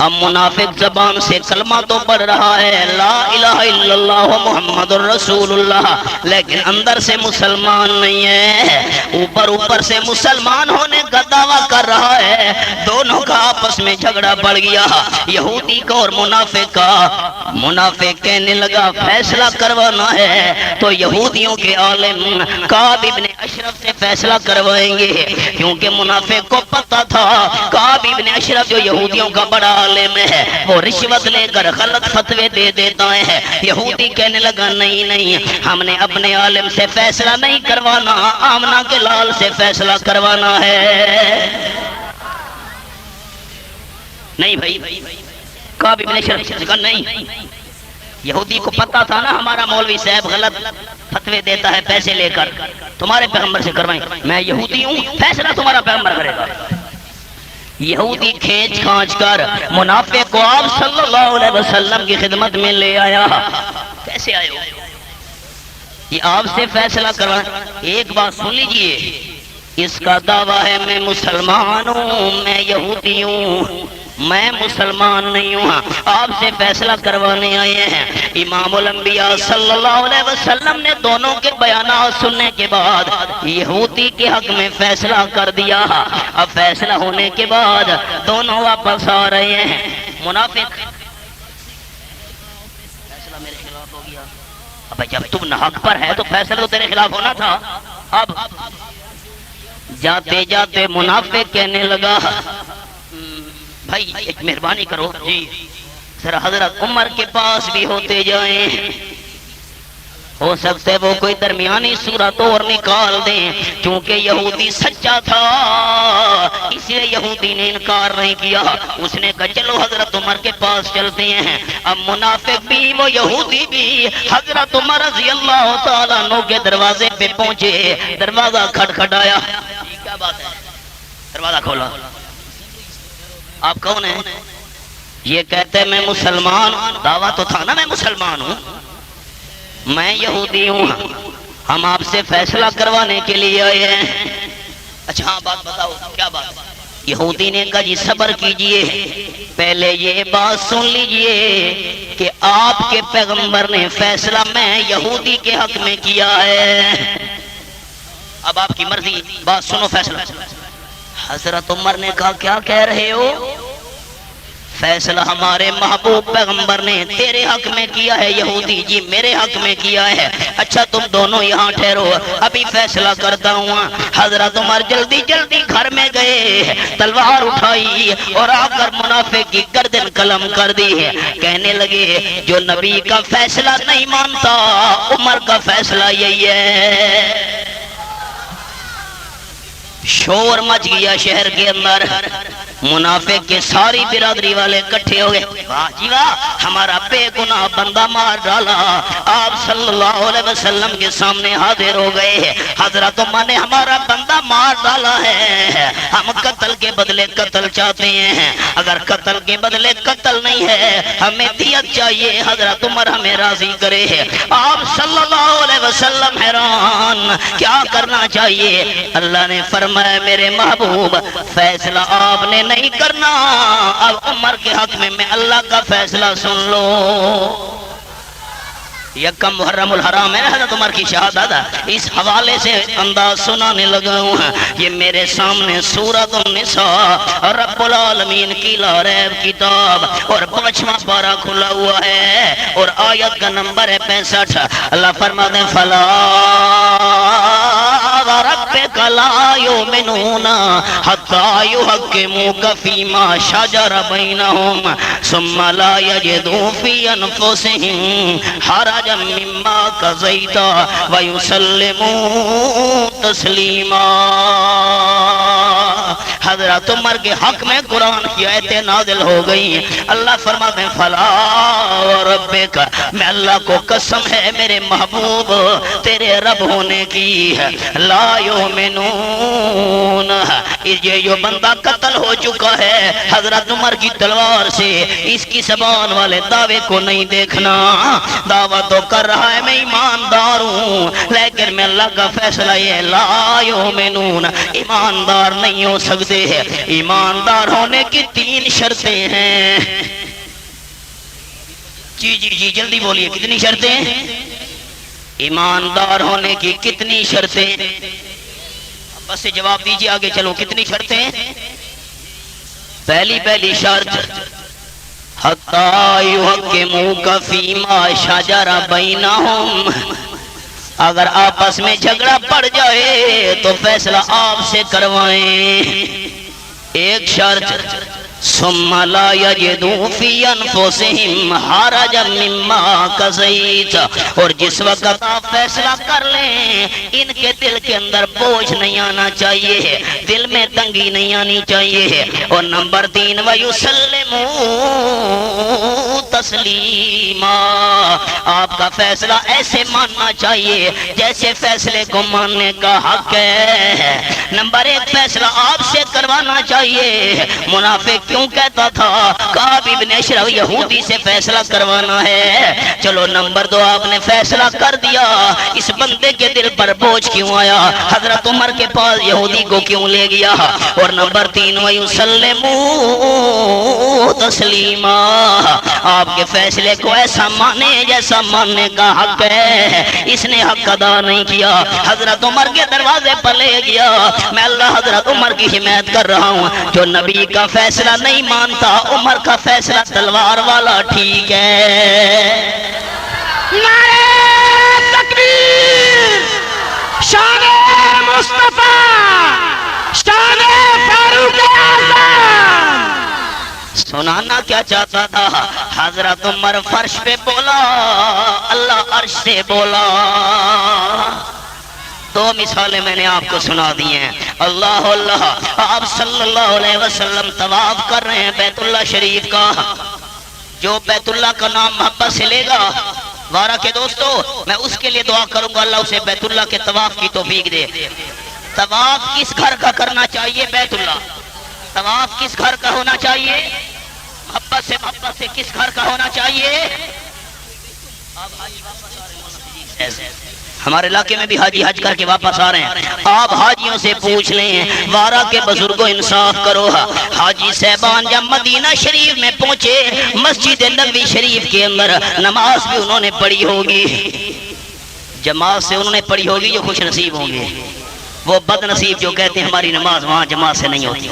A: اب منافق زبان سے کلمہ تو پڑھ رہا ہے لا الہ الا اللہ محمد الرسول اللہ، لیکن اندر سے مسلمان نہیں ہے. اوپر سے مسلمان ہونے کا دعویٰ کر رہا ہے. دونوں کا آپس میں جھگڑا بڑھ گیا، یہودی کا اور منافق کا. منافق کہنے لگا فیصلہ کروانا ہے تو یہودیوں کے عالم کعب ابن اشرف سے فیصلہ کروائیں گے، کیونکہ منافق کو پتہ تھا کعب ابن اشرف جو یہودیوں کا بڑا عالم ہے وہ رشوت لے کر غلط فتوے دے دیتا ہے. یہودی کہنے لگا نہیں، ہم نے اپنے عالم سے فیصلہ نہیں کروانا، آمنہ کے لال سے فیصلہ کروانا ہے. نہیں بھائی، کعب ابن اشرف نے کہا نہیں. یہودی کو پتا تھا نا ہمارا مولوی صاحب غلط فتوے دیتا ہے پیسے لے کر، تمہارے پیغمبر سے کروائیں. میں یہودی ہوں، فیصلہ تمہارا پیغمبر کرے گا. یہودی کھینچ کھانچ کر منافق کو آپ صلی اللہ علیہ وسلم کی خدمت میں لے آیا. کیسے آئے ہو؟ یہ آپ سے فیصلہ کروانا. ایک بات سن لیجئے، اس کا دعویٰ ہے میں مسلمان ہوں، میں یہودی ہوں، میں مسلمان نہیں ہوں، آپ سے فیصلہ کروانے آئے ہیں. امام الانبیاء صلی اللہ علیہ وسلم نے دونوں کے بیانات سننے کے بعد یہودی کے حق میں فیصلہ کر دیا. اب فیصلہ ہونے کے بعد دونوں واپس آ رہے ہیں. منافق فیصلہ میرے خلاف ہو گیا. اب جب تم حق پر ہے تو فیصلہ تو تیرے خلاف ہونا تھا. اب جاتے جاتے منافق کہنے لگا بھائی ایک مہربانی کرو جی، ذرا حضرت عمر کے پاس بھی ہوتے جائیں، ہو سکتا ہے وہ کوئی درمیانی صورت اور نکال دیں. کیونکہ یہودی سچا تھا اس لیے یہودی نے انکار نہیں کیا. اس نے کہا چلو حضرت عمر کے پاس چلتے ہیں. اب منافق بھی وہ یہودی بھی حضرت عمر رضی اللہ تعالیٰ عنہ کے دروازے پہ پہنچے. دروازہ کھٹکھٹایا. کیا بات ہے؟ دروازہ کھولا. آپ کون ہیں؟ یہ کہتے میں مسلمان ہوں، دعویٰ تو تھا نا میں مسلمان ہوں، میں یہودی ہوں، ہم آپ سے فیصلہ کروانے کے لیے آئے ہیں۔ اچھا ہاں بات بتاؤ کیا بات؟ یہودی نے کہا جی صبر کیجئے، پہلے یہ بات سن لیجئے کہ آپ کے پیغمبر نے فیصلہ میں یہودی کے حق میں کیا ہے، اب آپ کی مرضی، بات سنو فیصلہ۔ حضرت عمر نے کہا کیا کہہ رہے ہو؟ فیصلہ ہمارے محبوب پیغمبر نے تیرے حق میں کیا ہے یہودی، جی میرے حق میں کیا ہے۔ اچھا تم دونوں یہاں ٹھہرو، ابھی فیصلہ کرتا ہوں۔ حضرت عمر جلدی جلدی گھر میں گئے، تلوار اٹھائی اور آ کر منافق کی گردن قلم کر دی ہے۔ کہنے لگے جو نبی کا فیصلہ نہیں مانتا عمر کا فیصلہ یہی ہے۔ شور مچ گیا شہر کے اندر، منافق کے ساری برادری والے اکٹھے ہو گئے، واہ جی واہ ہمارا بے گناہ بندہ مار ڈالا۔ آپ صلی اللہ علیہ وسلم کے سامنے حاضر ہو گئے، حضرت عمر نے ہمارا بندہ مار ڈالا ہے، ہم قتل کے بدلے قتل چاہتے ہیں، اگر قتل کے بدلے قتل نہیں ہے ہمیں دیت چاہیے، حضرت عمر ہمیں راضی کرے۔ آپ صلی اللہ علیہ وسلم حیران کیا کرنا چاہیے؟ اللہ نے فرمایا میرے محبوب فیصلہ آپ نے نہیں کرنا، اب عمر کے حق میں اللہ کا فیصلہ سن لو۔ یکم محرم الحرام ہے حضرت عمر کی شہادت، اس حوالے سے انداز سنانے لگا ہوں۔ یہ میرے سامنے سورۃ النساء رب العالمین کی لا ریب کتاب اور 5واں پارہ کھلا ہوا ہے اور آیت کا نمبر ہے 65۔ اللہ فرماتے ہیں فلا وربک لا یؤمنون حتی یحکموک فیما شجر بینہم ثم لا یجدوا فی انفسہم حرجا مما قضیت ویسلموا تسلیما۔ حضرت عمر کے حق میں قرآن کی آیتیں نازل ہو گئی۔ اللہ فرماتے ہیں فلا وربک، میں اللہ کو قسم ہے میرے محبوب تیرے رب ہونے کی، لا یؤمنون، یہ جو بندہ قتل ہو چکا ہے حضرت عمر کی تلوار سے، اس کی زبان والے دعوے کو نہیں دیکھنا، دعویٰ تو کر رہا ہے میں ایماندار ہوں لیکن میں اللہ کا فیصلہ یہ لا یؤمنون، ایماندار نہیں ہو سکتے۔ ایماندار ہونے کی 3 شرطیں ہیں۔ جی جی جی جلدی بولیے کتنی شرطیں؟ ایماندار ہونے کی کتنی شرطیں؟ بس سے جواب دیجیے آگے چلو، کتنی شرطیں؟ پہلی شرط حتی یحکموک فیما شجر بینہم، اگر آپس میں جھگڑا پڑ جائے تو فیصلہ آپ سے کروائیں۔ ایک شرط ثم لا یجدوا فی انفسہم حرجا مما قضیت، اور جس وقت آپ فیصلہ کر لیں ان کے دل کے اندر بوجھ نہیں آنا چاہیے، دل میں تنگی نہیں آنی چاہیے۔ اور نمبر 3 ویسلموا تسلیما، آپ کا فیصلہ ایسے ماننا چاہیے جیسے فیصلے کو ماننے کا حق ہے۔ نمبر 1 فیصلہ آپ سے کروانا چاہیے۔ منافق کیوں کہتا تھا کعب ابن اشرف یہودی سے فیصلہ کروانا ہے؟ چلو نمبر 2 آپ نے فیصلہ کر دیا، اس بندے کے دل پر بوجھ کیوں آیا؟ حضرت عمر کے پاس یہودی کو کیوں لے گیا؟ اور نمبر 3 وَيُسَلِّمُوا تسلیما، آپ کے فیصلے کو ایسا مانے جیسا ماننے کا حق ہے، اس نے حق ادا نہیں کیا، حضرت عمر کے دروازے پر لے گیا۔ میں اللہ حضرت عمر کی حمایت کر رہا ہوں، جو نبی کا فیصلہ نہیں مانتا عمر کا فیصلہ تلوار والا ٹھیک ہے۔
B: نعرہ تکبیر، شان مصطفیٰ، شان فاروق اعظم۔
A: سنانا کیا چاہتا تھا؟ حضرت عمر فرش پہ بولا، اللہ عرش سے بولا۔ 2 مثالیں میں نے آپ کو سنا دی ہیں۔ اللہ اللہ، آپ صلی اللہ علیہ وسلم طواف کر رہے ہیں بیت اللہ شریف کا، جو بیت اللہ کا نام محبت سے لے گا وارہ کے دوستو، میں اس کے لیے دعا کروں گا اللہ اسے بیت اللہ کے طواف کی توفیق دے۔ طواف کس گھر کا کرنا چاہیے؟ بیت اللہ۔ طواف کس گھر کا ہونا چاہیے؟ محبت محبت سے کس گھر کا ہونا چاہیے؟ ہمارے علاقے میں بھی حاجی حج کر کے واپس آ رہے ہیں، آپ حاجیوں سے پوچھ لیں، وارہ کے بزرگوں انصاف کرو، حاجی صاحبان جب مدینہ شریف میں پہنچے، مسجد نبوی شریف کے اندر نماز بھی انہوں نے پڑھی ہوگی، جماعت سے انہوں نے پڑھی ہوگی، جو خوش نصیب ہوں گے، وہ بد نصیب جو کہتے ہیں ہماری نماز وہاں جماعت سے نہیں ہوتی،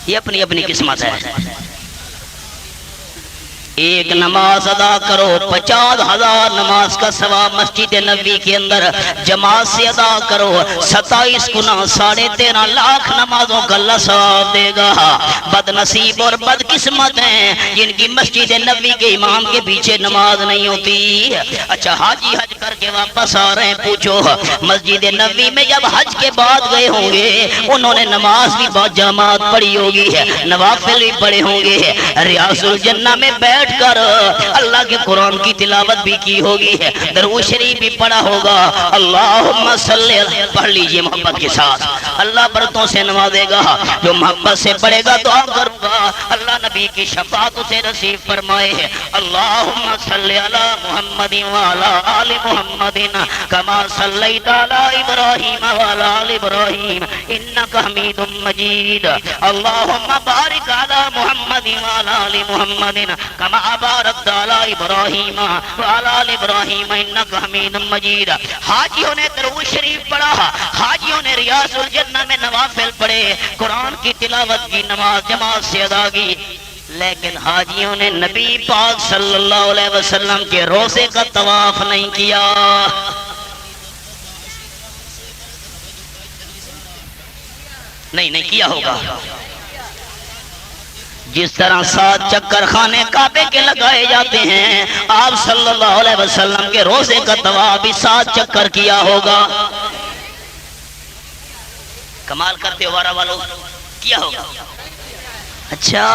A: یہ اپنی اپنی قسمت ہے۔ ایک نماز ادا کرو، 50,000 نماز کا ثواب مسجد نبوی کے اندر جماعت سے ادا کرو، 27 گنا 13.5 لاکھ نمازوں کا اللہ ثواب دے گا۔ بد نصیب اور بد قسمت ہیں جن کی مسجد نبوی کے امام کے پیچھے نماز نہیں ہوتی۔ اچھا حاجی حج کر کے واپس آ رہے ہیں، پوچھو مسجد نبوی میں جب حج کے بعد گئے ہوں گے، انہوں نے نماز بھی بہت جماعت پڑھی ہوگی، نوافل بھی پڑھے ہوں گے، ریاض الجنہ میں بیٹھ کر اللہ کے قرآن کی تلاوت بھی کی ہوگی، درود شریف بھی پڑھا ہوگا۔ اللہم صلی، پڑھ لیجئے محبت کے ساتھ، اللہ برکتوں سے نوازے گا، جو محبت سے پڑھے گا دعا کروں گا اللہ نبی کی شفاعت اسے نصیب فرمائے۔ اللہم صلی علی محمد وعلی آل محمد کما صلیت علی ابراہیم وعلی آل ابراہیم انک حمید مجید۔ اللہم بارک علی محمد وعلی آل محمد کما بارکت علی ابراہیم وعلی آل ابراہیم انک حمید مجید۔ حاجیوں نے درود شریف پڑھا، حاجیوں نے ریاض الجنہ میں نوافل پڑھے، قرآن کی تلاوت کی، نماز جماعت سے ادا کی، لیکن حاجیوں نے نبی پاک صلی اللہ علیہ وسلم کے روضے کا طواف نہیں کیا۔ نہیں کیا ہوگا۔ جس طرح 7 چکر خانے کعبے کے لگائے جاتے ہیں، آپ صلی اللہ علیہ وسلم کے روضے کا طواف بھی 7 چکر کیا ہوگا۔ کمال کرتے ہو وارہ والوں، کیا ہوگا۔ اچھا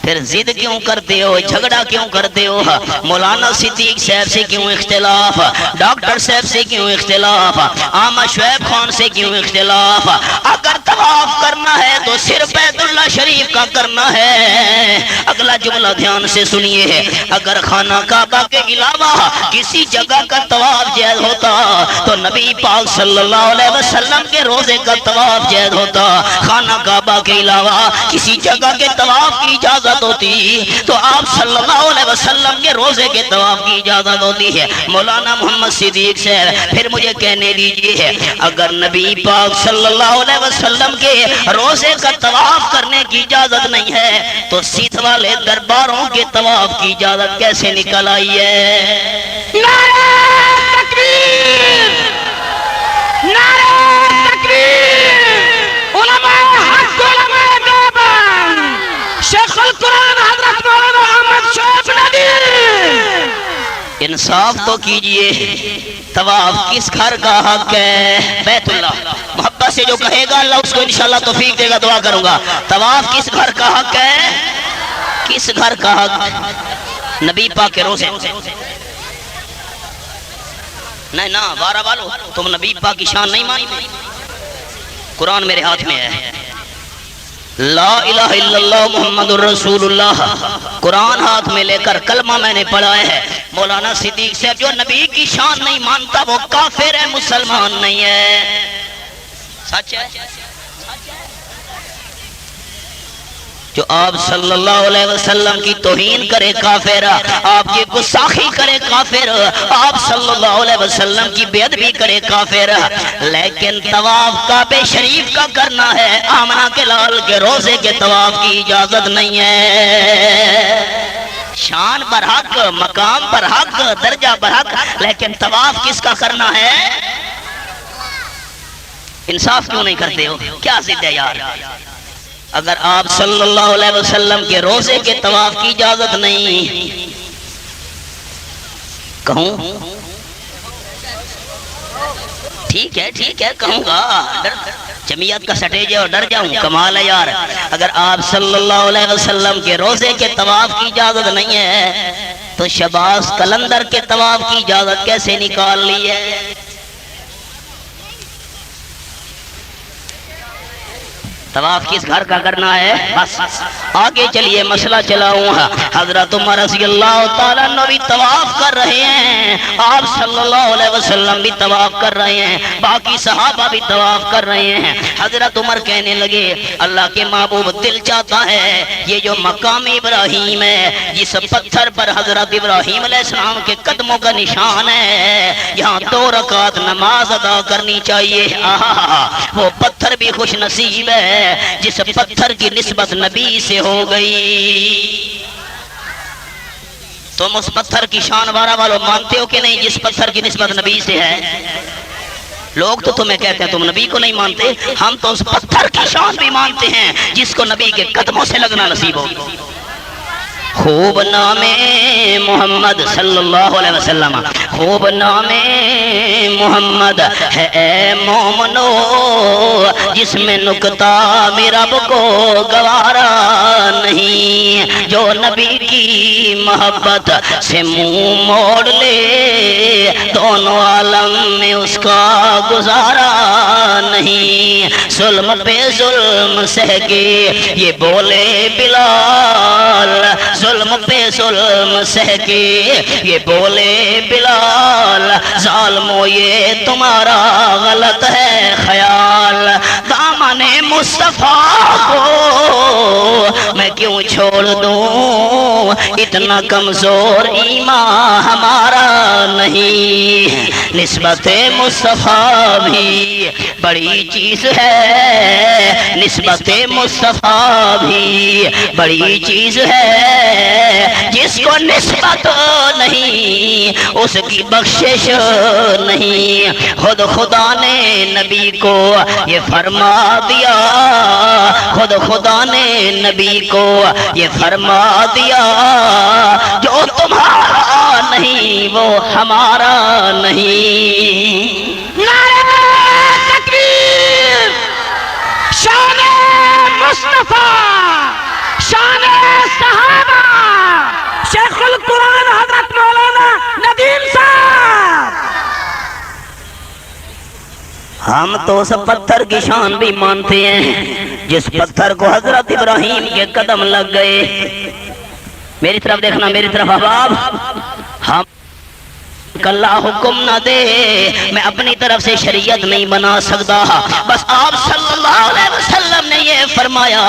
A: پھر ضد کیوں کرتے ہو، جھگڑا کیوں کرتے ہو؟ مولانا صدیق صاحب سے کیوں اختلاف، ڈاکٹر صاحب سے کیوں اختلاف، احمد شعیب خان سے کیوں اختلاف؟ اگر طواف کرنا ہے تو صرف بیت اللہ شریف کا کرنا ہے۔ اگلا جملہ دھیان سے سنیے، اگر خانہ کعبہ کے علاوہ کسی جگہ کا طواف جائز ہوتا تو نبی پاک صلی اللہ علیہ وسلم کے روضے کا طواف جائز ہوتا۔ خانہ کعبہ کے علاوہ کسی جگہ کے طواف کی اجازت ہوتی تو آپ صلی اللہ علیہ وسلم کے روضے کے طواف کی اجازت ہوتی ہے۔ مولانا محمد صدیق صاحب پھر مجھے کہنے دیجئے، اگر نبی پاک صلی اللہ علیہ وسلم کے روضے کا طواف کرنے کی اجازت نہیں ہے تو سیدھ والے درباروں کے طواف کی اجازت کیسے نکل آئی ہے؟
B: نعرہ تکبیر، نعرہ تکبیر، علماء حق، علماء دیوبند، شیخ القرآن حضرت مولانا احمد شوائب ندی،
A: انصاف تو کیجئے، طواف کس گھر کا حق ہے؟ بیت اللہ۔ محبت سے جو کہے گا اللہ اس کو انشاءاللہ توفیق دے گا، دعا کروں گا۔ طواف کس گھر کا حق ہے؟ کس گھر کا حق؟ نبی پاک کے روضے۔ نہیں نا وارہ والو، تم نبی پاک کی شان نہیں مانتے؟ قرآن میرے ہاتھ میں ہے، لا الہ الا اللہ محمد الرسول اللہ، قرآن ہاتھ میں لے کر کلمہ میں نے پڑھا ہے۔ مولانا صدیق صاحب جو نبی کی شان نہیں مانتا وہ کافر ہے، مسلمان نہیں ہے۔ سچ ہے؟ جو آپ صلی اللہ علیہ وسلم کی توہین کرے کافر، آپ کی گستاخی کرے کافر، آپ صلی اللہ علیہ وسلم کی بے ادبی کرے کافر، لیکن طواف کعبہ شریف کا کرنا ہے، آمنہ کے لال کے روضے کے طواف کی اجازت نہیں ہے۔ شان برحق، مقام برحق، درجہ برحق، لیکن طواف کس کا کرنا ہے؟ انصاف کیوں نہیں کرتے ہو؟ کیا ضد ہے یار؟ اگر آپ صلی اللہ علیہ وسلم کے روضے کے طواف کی اجازت نہیں، کہوں ٹھیک ہے کہوں گا، جمعیت کا سٹیج ہے اور ڈر جاؤں؟ کمال ہے یار۔ اگر آپ صلی اللہ علیہ وسلم کے روضے کے طواف کی اجازت نہیں ہے تو شباز کلندر کے طواف کی اجازت کیسے نکال لی ہے؟ طواف کس گھر کا کرنا ہے؟ بس آگے چلیے مسئلہ چلاؤں. حضرت عمر رضی اللہ تعالیٰ عنہ بھی طواف کر رہے ہیں، آپ صلی اللہ علیہ وسلم بھی طواف کر رہے ہیں، باقی صحابہ بھی طواف کر رہے ہیں. حضرت عمر کہنے لگے اللہ کے محبوب دل چاہتا ہے یہ جو مقام ابراہیم ہے، جس پتھر پر حضرت ابراہیم علیہ السلام کے قدموں کا نشان ہے، یہاں 2 رکعت نماز ادا کرنی چاہیے. وہ پتھر بھی خوش نصیب ہے جس پتھر کی نسبت نبی سے ہو گئی. تم اس پتھر کی شان بارہ والوں مانتے ہو کہ نہیں جس پتھر کی نسبت نبی سے ہے؟ لوگ تو تمہیں کہتے ہیں تم نبی کو نہیں مانتے، ہم تو اس پتھر کی شان بھی مانتے ہیں جس کو نبی کے قدموں سے لگنا نصیب ہو. خوب نام محمد صلی اللہ علیہ وسلم، خوب نام محمد ہے اے مومنو، جس میں نکتہ میرا رب کو گوارا نہیں. جو نبی کی محبت سے منہ موڑ لے، دونوں عالم میں اس کا گزارا نہیں. ظلم پہ ظلم سہ کے یہ بولے بلال، ظلم پہ ظلم سہ کے یہ بولے بلال، ظالمو یہ تمہارا غلط ہے خیال. دامن مصطفیٰ کو میں کیوں چھوڑ دوں، اتنا کمزور ایمان ہمارا نہیں. نسبت مصطفیٰ بھی بڑی چیز ہے، نسبت مصطفیٰ بھی بڑی چیز ہے، جس کو نسبت نہیں اس کی بخشش نہیں. خود خدا نے نبی کو یہ فرما دیا، خود خدا نے نبی کو یہ فرما دیا، جو تمہارا نہیں وہ ہمارا نہیں.
B: نعرہ تکبیر! شان مصطفیٰ، شان صحابہ، شیخ القرآن حضرت مولانا ندیم صاحب.
A: ہم تو اس پتھر کی شان بھی مانتے ہیں جس پتھر کو حضرت ابراہیم کے قدم لگ گئے. میری طرف دیکھنا، میری طرف احباب. ہم اللہ حکم نہ دے میں اپنی طرف سے شریعت نہیں بنا سکتا، بس آپ صلی اللہ علیہ وسلم نے یہ فرمایا.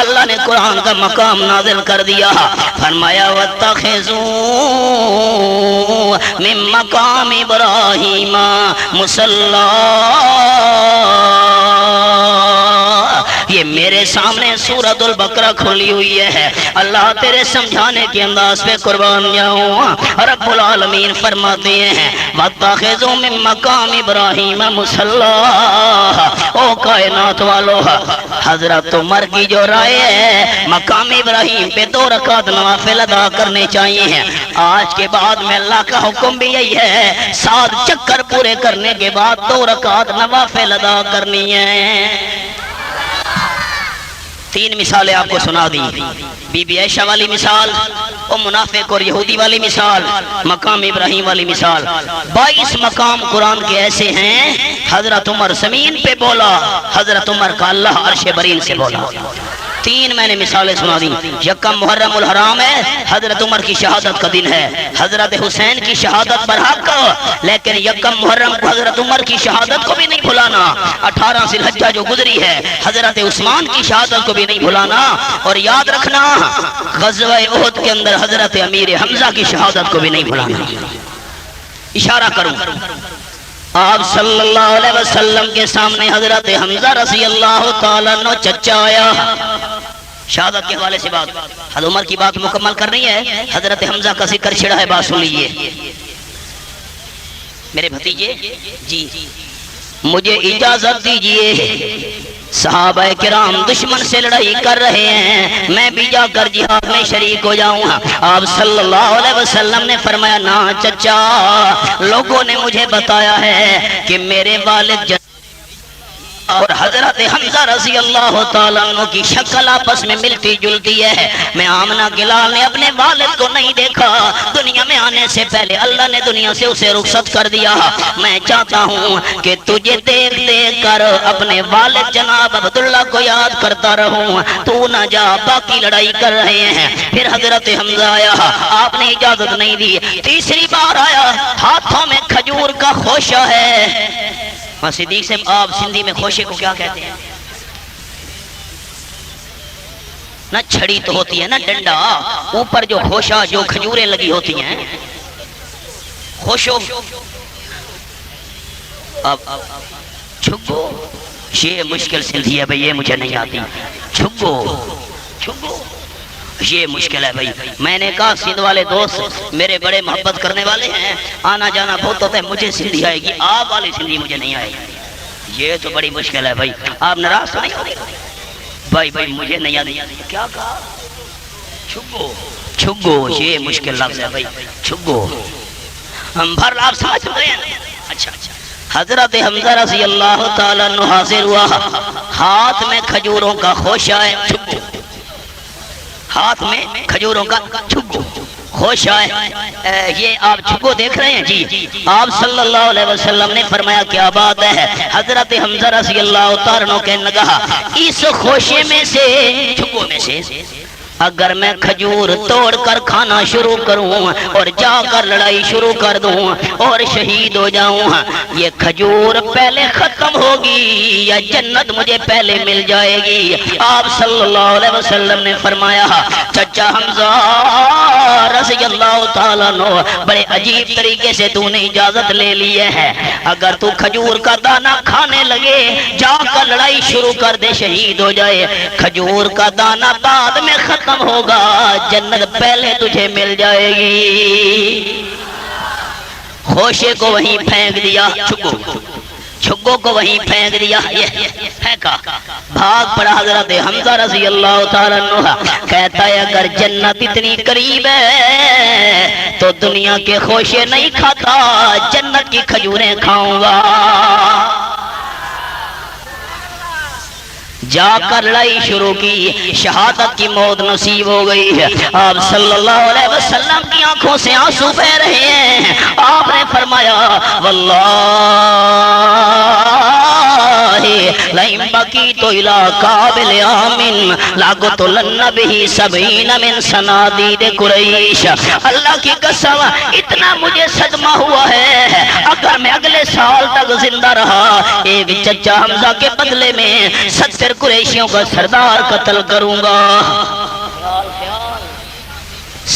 A: اللہ نے قرآن کا مقام نازل کر دیا، فرمایا وَاتَّخِذُوا مِن مَّقَامِ إِبْرَاهِيمَ مُصَلًّى. یہ میرے سامنے سورۃ البقرہ کھلی ہوئی ہے، اللہ تیرے سمجھانے کے انداز پہ قربان جاؤں. رب العالمین فرماتے ہیں وَاتَّخِذُوا مِن مَّقَامِ إِبْرَاهِيمَ مُصَلًّى. او کائنات والو، حضرت عمر کی جو رائے ہے مقام ابراہیم پہ 2 رکعت نوافل ادا کرنے چاہیے. آج کے بعد میں اللہ کا حکم بھی یہی ہے، 7 چکر پورے کرنے کے بعد 2 رکعت نوافل ادا کرنی ہے. 3 مثالیں آپ کو سنا دی، بی بی عائشہ والی مثال، منافق اور یہودی والی مثال، مقام ابراہیم والی مثال. 22 مقام قرآن کے ایسے ہیں. حضرت عمر زمین پہ بولا، حضرت عمر کا اللہ عرش برین سے بولا. 3 میں نے مثالیں سنا دی. یکم محرم الحرام ہے، حضرت عمر کی شہادت کا دن ہے، حضرت حسین کی شہادت برحق، لیکن یکم محرم کو حضرت عمر کی شہادت کو بھی نہیں بھلانا. 18 ذی الحجہ جو گزری ہے حضرت عثمان کی شہادت کو بھی نہیں بھلانا. اور یاد رکھنا غزوہ احد کے اندر حضرت امیر حمزہ کی شہادت کو بھی نہیں بھلانا. اشارہ کروں، آپ صلی اللہ علیہ وسلم کے سامنے حضرت حمزہ رضی اللہ تعالیٰ عنہ چچا آیا. شہادت کے حوالے سے بات، حضرت عمر کی بات مکمل کرنی ہے، حضرت حمزہ کا ذکر چھڑا ہے، بات سن لیجئے. میرے بھتیجے جی مجھے اجازت دیجئے، صحابہ کرام دشمن سے لڑائی کر رہے ہیں، میں بھی جا کر جہاد میں شریک ہو جاؤں. آپ صلی اللہ علیہ وسلم نے فرمایا نا چچا، لوگوں نے مجھے بتایا ہے کہ میرے والد اور حضرت حمزہ رضی اللہ تعالیٰ عنہ کی شکل آپس میں ملتی جلتی ہے. میں آمنہ کے لال نے اپنے والد کو نہیں دیکھا. دنیا میں آنے سے پہلے اللہ نے دنیا سے اسے رخصت کر دیا. میں چاہتا ہوں کہ تجھے دیکھ دیکھ کر اپنے والد جناب عبداللہ کو یاد کرتا رہوں. تو نہ جا, باقی لڑائی کر رہے ہیں. پھر حضرت حمزہ آیا, آپ نے اجازت نہیں دی. تیسری بار آیا, ہاتھوں میں کھجور کا خوشہ ہے. صدیق سے آپ سندھی میں خوشے کو کیا کہتے ہیں؟ نہ چھڑی تو ہوتی ہے نا ڈنڈا, اوپر جو خوشہ جو کھجوریں لگی ہوتی ہیں خوشو. اب چھگو, یہ مشکل سندھی ہے بھئی, یہ مجھے نہیں آتی. چھگو چھگو یہ مشکل ہے بھئی. میں نے کہا سندھ والے دوست میرے بڑے محبت کرنے والے ہیں, آنا جانا بہت ہوتا ہے, مجھے سندھی آئے گی, آپ والی سندھی مجھے نہیں آئے گی. یہ تو بڑی مشکل ہے بھئی. آپ ناراض نہیں ہوگی بھائی, مجھے نہیں آتی. کیا کہا؟ چھگو چھگو یہ مشکل لفظ ہے بھئی. چھگو ہم بھر آپ سمجھ رہے ہیں. اچھا حضرت حمزہ رضی اللہ تعالیٰ عنہ حاضر ہوا, ہاتھ میں کھجوروں کا خوشہ ہے. چھگو, ہاتھ میں کھجوروں کا چھگو خوشہ ہے. یہ آپ چھگو دیکھ رہے ہیں جی. آپ صلی اللہ علیہ وسلم نے فرمایا کیا بات ہے. حضرت حمزہ رضی اللہ تعالیٰ عنہ کہنے لگا, اس خوشے میں سے, چھگو میں سے اگر میں کھجور توڑ کر کھانا شروع کروں اور جا کر لڑائی شروع کر دوں اور شہید ہو جاؤں, یہ کھجور پہلے ختم ہوگی یا جنت مجھے پہلے مل جائے گی؟ آپ صلی اللہ علیہ وسلم نے فرمایا, چچا حمزہ رضی اللہ تعالیٰ عنہ, بڑے عجیب طریقے سے تو نے اجازت لے لی ہے. اگر تو کھجور کا دانہ کھانے لگے, جا کر لڑائی شروع کر دے, شہید ہو جائے, کھجور کا دانہ بعد میں ختم ہوگا, جنت پہلے تجھے مل جائے گی. خوشے کو وہیں پھینک دیا, چھگو کو وہیں پھینک دیا, یہ پھینکا, بھاگ پڑا حضرت حمزہ رضی اللہ تعالیٰ عنہ. کہتا ہے اگر جنت اتنی قریب ہے تو دنیا کے خوشے نہیں کھاتا, جنت کی کھجوریں کھاؤں گا. جا کر لڑائی شروع کی, شہادت کی موت نصیب ہو گئی ہے. آپ صلی اللہ علیہ وسلم کی آنکھوں سے آنسو بہ رہے ہیں. آپ نے فرمایا واللہ لئن بقیت الی قابل آمن لاقتلن بہ 70 من صنادید قریش. اللہ کی قسم اتنا مجھے صدمہ ہوا ہے, اگر میں اگلے سال تک زندہ رہا, ایک چچا حمزہ کے بدلے میں 70 قریشیوں کا سردار قتل کروں گا.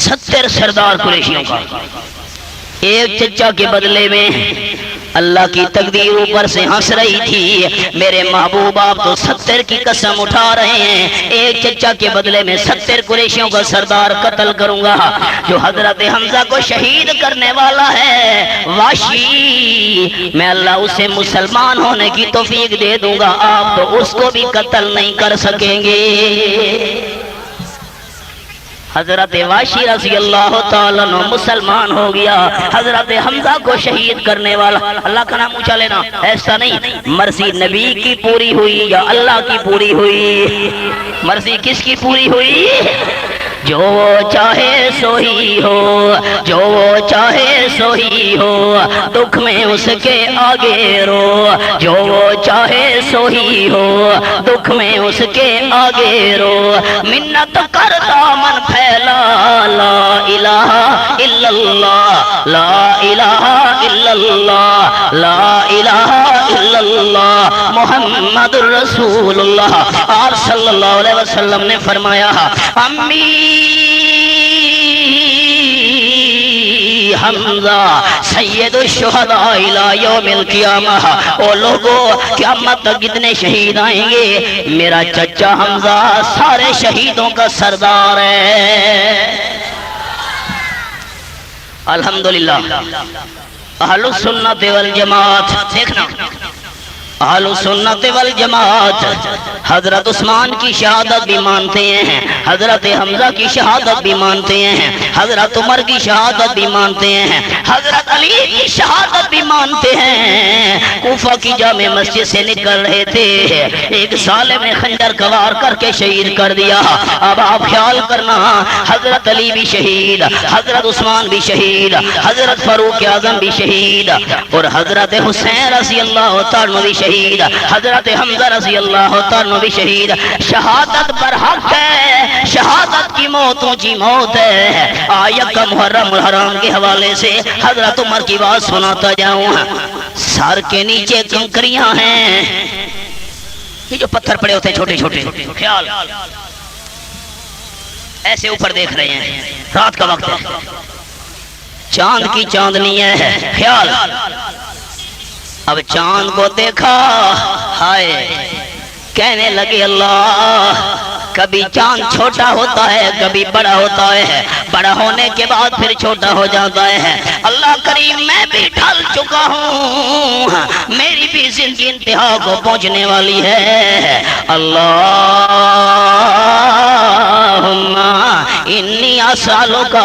A: 70 سردار قریشیوں کا ایک چچا کے بدلے میں. اللہ کی تقدیر اوپر سے ہنس رہی تھی. میرے محبوب آپ تو 70 کی قسم اٹھا رہے ہیں, ایک چچا کے بدلے میں 70 قریشیوں کا سردار قتل کروں گا. جو حضرت حمزہ کو شہید کرنے والا ہے واشی, میں اللہ اسے مسلمان ہونے کی توفیق دے دوں گا, آپ تو اس کو بھی قتل نہیں کر سکیں گے. حضرت واشی رضی اللہ تعالیٰ عنہ مسلمان ہو گیا. حضرت حمزہ کو شہید کرنے والا, اللہ کا نام اونچا لینا, ایسا نہیں, مرضی نبی کی پوری ہوئی یا اللہ کی پوری ہوئی؟ مرضی کس کی پوری ہوئی؟ جو وہ چاہے سوہی ہو, جو وہ چاہے سوہی ہو, دکھ میں اس کے آگے رو. جو وہ چاہے سوہی ہو, دکھ میں اس کے آگے رو. منت کرتا من پھیلا, لا الہ الا اللہ, لا الہ الا اللہ, لا الہ الا اللہ, محمد الرسول اللہ. آپ صلی اللہ علیہ وسلم نے فرمایا, امی حمزہ سید الشہداء الی یوم القیامہ. او لوگوں قیامت تک کتنے شہید آئیں گے, میرا چچا حمزہ سارے شہیدوں کا سردار ہے. الحمدللہ اہل السنت والجماعت. دیکھنا اہل سنت والجماعت حضرت عثمان کی شہادت بھی مانتے ہیں، حضرت حمزہ کی شہادت بھی مانتے ہیں، حضرت عمر کی شہادت بھی مانتے ہیں، حضرت علی کی شہادت بھی مانتے ہیں۔ کوفہ کی جامع مسجد سے نکل رہے تھے، ایک ظالم نے خنجر کوار کر کے شہید کر دیا۔ اب آپ خیال کرنا، حضرت علی بھی شہید، حضرت عثمان بھی شہید، حضرت فاروق اعظم بھی شہید، اور حضرت حسین رضی اللہ تعالیٰ بھی شہید، حضرت حمزہ رضی اللہ تعالیٰ بھی شہید۔ شہادت برحق ہے، شہادت کی موت اونچی موت ہے۔ آیت کا محرم الحرام کے حوالے سے حضرت عمر کی بات سناتا جاؤں۔ سر کے نیچے کنکریاں ہیں، یہ جو پتھر پڑے ہوتے ہیں چھوٹے چھوٹے، خیال ایسے اوپر دیکھ رہے ہیں، رات کا وقت ہے، چاند کی چاندنی ہے، خیال اب چاند کو دیکھا، ہائے کہنے لگے اللہ، کبھی چاند چھوٹا ہوتا ہے کبھی بڑا ہوتا ہے، بڑا ہونے کے بعد پھر چھوٹا ہو جاتا ہے۔ اللہ کریم میں بھی ڈھل چکا ہوں، میری بھی زندگی انتہا کو پہنچنے والی ہے۔ اللہم انی اسالک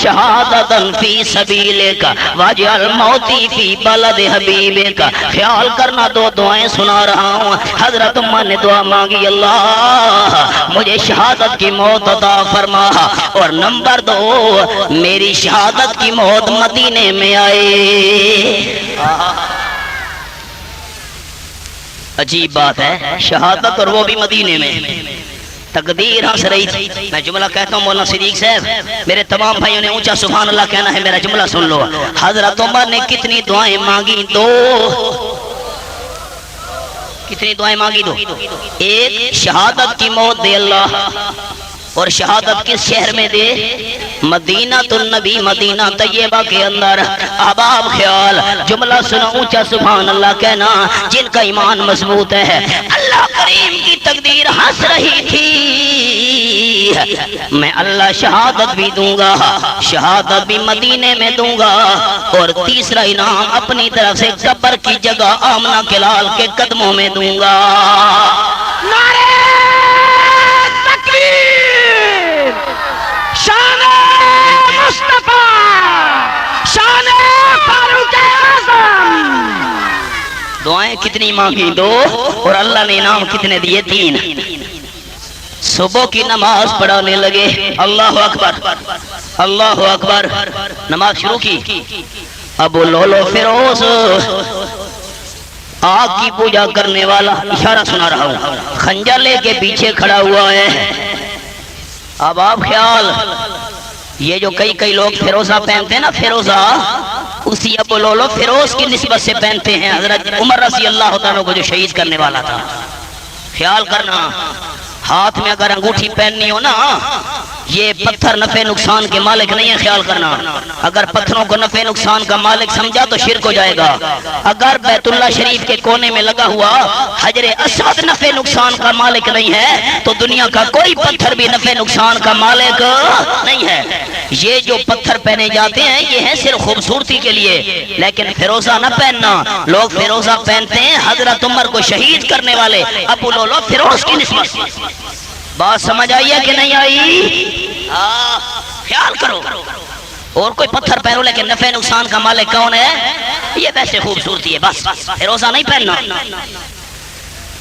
A: شہادۃ فی سبیلک واجعل موتی فی بلد حبیبک۔ خیال کرنا، دو دعائیں سنا رہا ہوں۔ حضرت عمر نے دعا مانگی، اللہ مجھے شہادت کی موت عطا فرما، اور نمبر 2 میری شہادت کی موت مدینے میں آئے۔ عجیب بات ہے، شہادت اور وہ بھی مدینے میں، تقدیر ہنس رہی تھی۔ میں جملہ کہتا ہوں، مولانا صدیق صاحب میرے تمام بھائیوں نے اونچا سبحان اللہ کہنا ہے، میرا جملہ سن لو۔ حضرت عمر نے کتنی دعائیں مانگی؟ 2۔ کتنی دعائیں مانگی؟ 2۔ ایک شہادت کی موت دے اللہ، اور شہادت کس شہر میں دے؟ مدینہ النبی، مدینہ طیبہ کے اندر۔ اب آپ خیال، جملہ سنو، اونچا سبحان اللہ کہنا جن کا ایمان مضبوط ہے۔ اللہ کریم کی تقدیر ہنس رہی تھی، میں اللہ شہادت بھی دوں گا، شہادت بھی مدینے میں دوں گا، اور تیسرا انعام اپنی طرف سے قبر کی جگہ آمنہ کے لال کے قدموں میں دوں گا۔
B: نعرہ تکبیر! شان مصطفیٰ، شان فاروق اعظم۔
A: دعائیں کتنی مانگی؟ 2، اور اللہ نے انعام کتنے دیے؟ 3۔ صبح کی نماز پڑھانے لگے، اللہ اکبر اللہ اکبر، نماز شروع کی۔ ابو لولو فیروز آگ کی پوجا کرنے والا، اشارہ سنا رہا ہوں، خنجر لے کے پیچھے کھڑا ہوا ہے۔ اب آپ خیال، یہ جو کئی لوگ فیروزہ پہنتے ہیں نا، فیروزہ اسی ابو لولو فیروز کی نسبت سے پہنتے ہیں، حضرت عمر رضی اللہ تعالیٰ کو جو شہید کرنے والا تھا۔ خیال کرنا، ہاتھ میں اگر انگوٹھی پہننی ہو نا، یہ پتھر نفع نقصان کے مالک نہیں ہے، خیال کرنا۔ اگر پتھروں کو نفع نقصان کا مالک سمجھا تو شرک ہو جائے گا۔ اگر بیت اللہ شریف کے کونے میں لگا ہوا حجر اسود نفع نقصان کا مالک نہیں ہے تو دنیا کا کوئی پتھر بھی نفع نقصان کا مالک نہیں ہے۔ یہ جو پتھر پہنے جاتے ہیں یہ ہیں صرف خوبصورتی کے لیے، لیکن فیروزہ نہ پہننا۔ لوگ فیروزہ پہنتے ہیں حضرت عمر کو شہید کرنے والے ابو لولو فیروز کی نسبت سے۔ بات سمجھ آئی ہے کہ نہیں آئی؟ خیال کرو، اور کوئی پتھر پہنو لیکن نفع نقصان کا مالک کون ہے؟ یہ ویسے خوبصورتی ہے، بس فیروزہ نہیں پہننا۔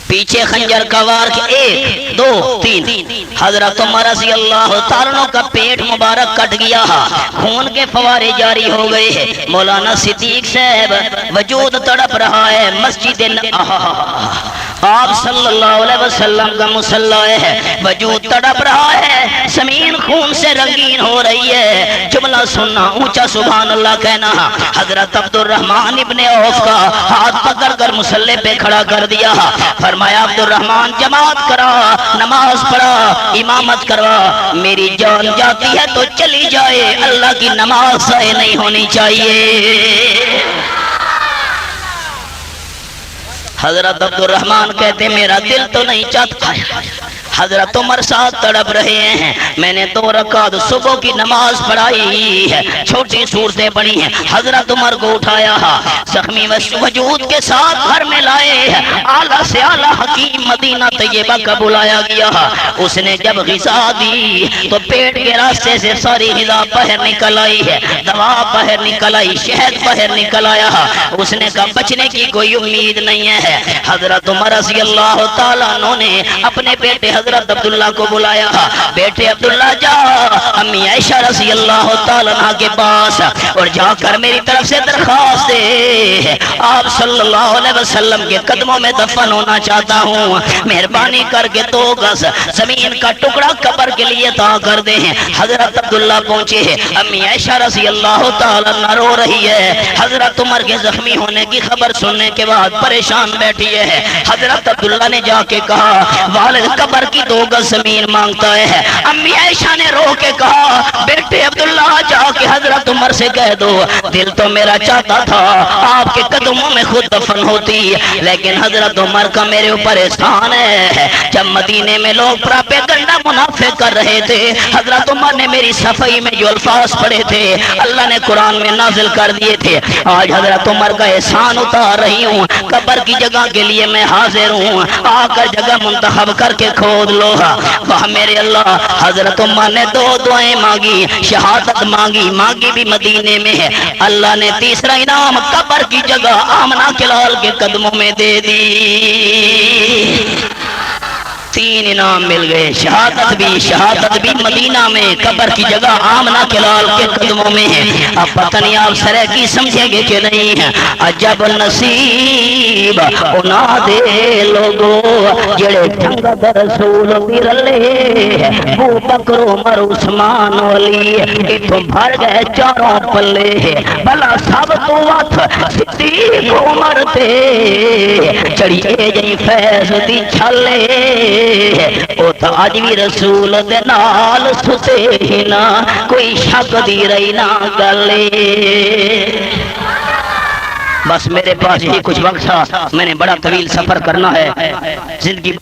A: پیچھے خنجر کا وار کے 1 2 3 حضرت عمر رضی اللہ تعالیٰ کا پیٹ مبارک کٹ گیا، خون کے فوارے جاری ہو گئے۔ مولانا صدیق صاحب وجود تڑپ رہا ہے، مسجد آپ صلی اللہ علیہ وسلم کا مصلی ہے، وجود تڑپ رہا ہے، زمین خون سے رنگین ہو رہی ہے۔ جملہ سننا، اونچا سبحان اللہ کہنا۔ حضرت عبد الرحمن ابن عوف کا ہاتھ پکڑ کر مصلی پہ کھڑا کر دیا، فرمایا عبد الرحمن جماعت کرا، نماز پڑھا، امامت کروا، میری جان جاتی ہے تو چلی جائے، اللہ کی نماز ضائع نہیں ہونی چاہیے۔ حضرت عبد الرحمن کہتے میرا دل تو نہیں چاہتا، حضرت عمر ساتھ تڑپ رہے ہیں. میں نے 2 رکعت صبح کی نماز پڑھائی ہے, چھوٹی صورتیں پڑھی ہیں. حضرت عمر کو اٹھایا, زخمی وجود کے ساتھ گھر میں لائے. اعلیٰ سے اعلیٰ حکیم مدینہ طیبہ کا بلایا گیا. اس نے جب غذا دی تو پیٹ کے راستے سے ساری غذا باہر نکل آئی ہے, دوا باہر نکل آئی, شہد باہر نکل آیا. اس نے کہا بچنے کی کوئی امید نہیں ہے. حضرت عمر رضی اللہ تعالیٰ عنہ نے اپنے بیٹے حضرت عبداللہ کو بلایا. بیٹے عبداللہ جا امی عائشہ رضی اللہ تعالیٰ عنہ کے پاس اور جا کر میری طرف سے درخواست دے, آپ صلی اللہ علیہ وسلم کے قدموں میں دفن ہونا چاہتا ہوں, مہربانی کر کے 2 گز زمین کا ٹکڑا قبر کے لیے عطا کر دیں. حضرت عبداللہ پہنچے, امی عائشہ رضی اللہ تعالیٰ عنہ رو رہی ہے. حضرت عمر کے زخمی ہونے کی خبر سننے کے بعد پریشان بیٹھی ہے. حضرت عبداللہ نے جا کے کہا والد قبر کی 2 گز زمین مانگتا ہے. امی عائشہ نے رو کے کہا بیٹے عبداللہ جا کے حضرت عمر سے کہہ دو, دل تو میرا چاہتا تھا آپ کے قدموں میں خود دفن ہوتی, لیکن حضرت عمر کا میرے اوپر احسان ہے. جب مدینے میں لوگ پراپیگنڈا منافق کر رہے تھے, حضرت عمر نے میری صفائی میں جو الفاظ پڑھے تھے اللہ نے قرآن میں نازل کر دیے تھے. آج حضرت عمر کا احسان اتار رہی ہوں, قبر کی جگہ کے لیے میں حاضر ہوں, آ کر جگہ منتخب کر کے کھود لو. واہ میرے اللہ, حضرت عمر نے 2 دعائیں مانگی, شہادت مانگی بھی مدینے میں ہے. اللہ نے تیسرا انعام قبر کی جگہ آمنہ کے لال کے قدموں میں دے دی. 3 انعام مل گئے, شہادت بھی مدینہ میں, قبر کی جگہ آمنہ کے لال کے قدموں میں ہے. اب پتہ نہیں آپ سرے کی سمجھیں گے کہ نہیں ہے. عجب نصیب انا دے لوگو جڑے جنگ رسول بھی رلے, ابو بکر عمر عثمان علی اتوں بھر گئے 4 پلے. بھلا سب تو وقت صدیق عمر تے چڑھیے جی فیض دی چھلے, او تا اج بھی رسول دے نال ستے ہی نہ, کوئی شک دی رہی نہ گلے. بس میرے پاس ہی کچھ وقت تھا, میں نے بڑا طویل سفر کرنا ہے, زندگی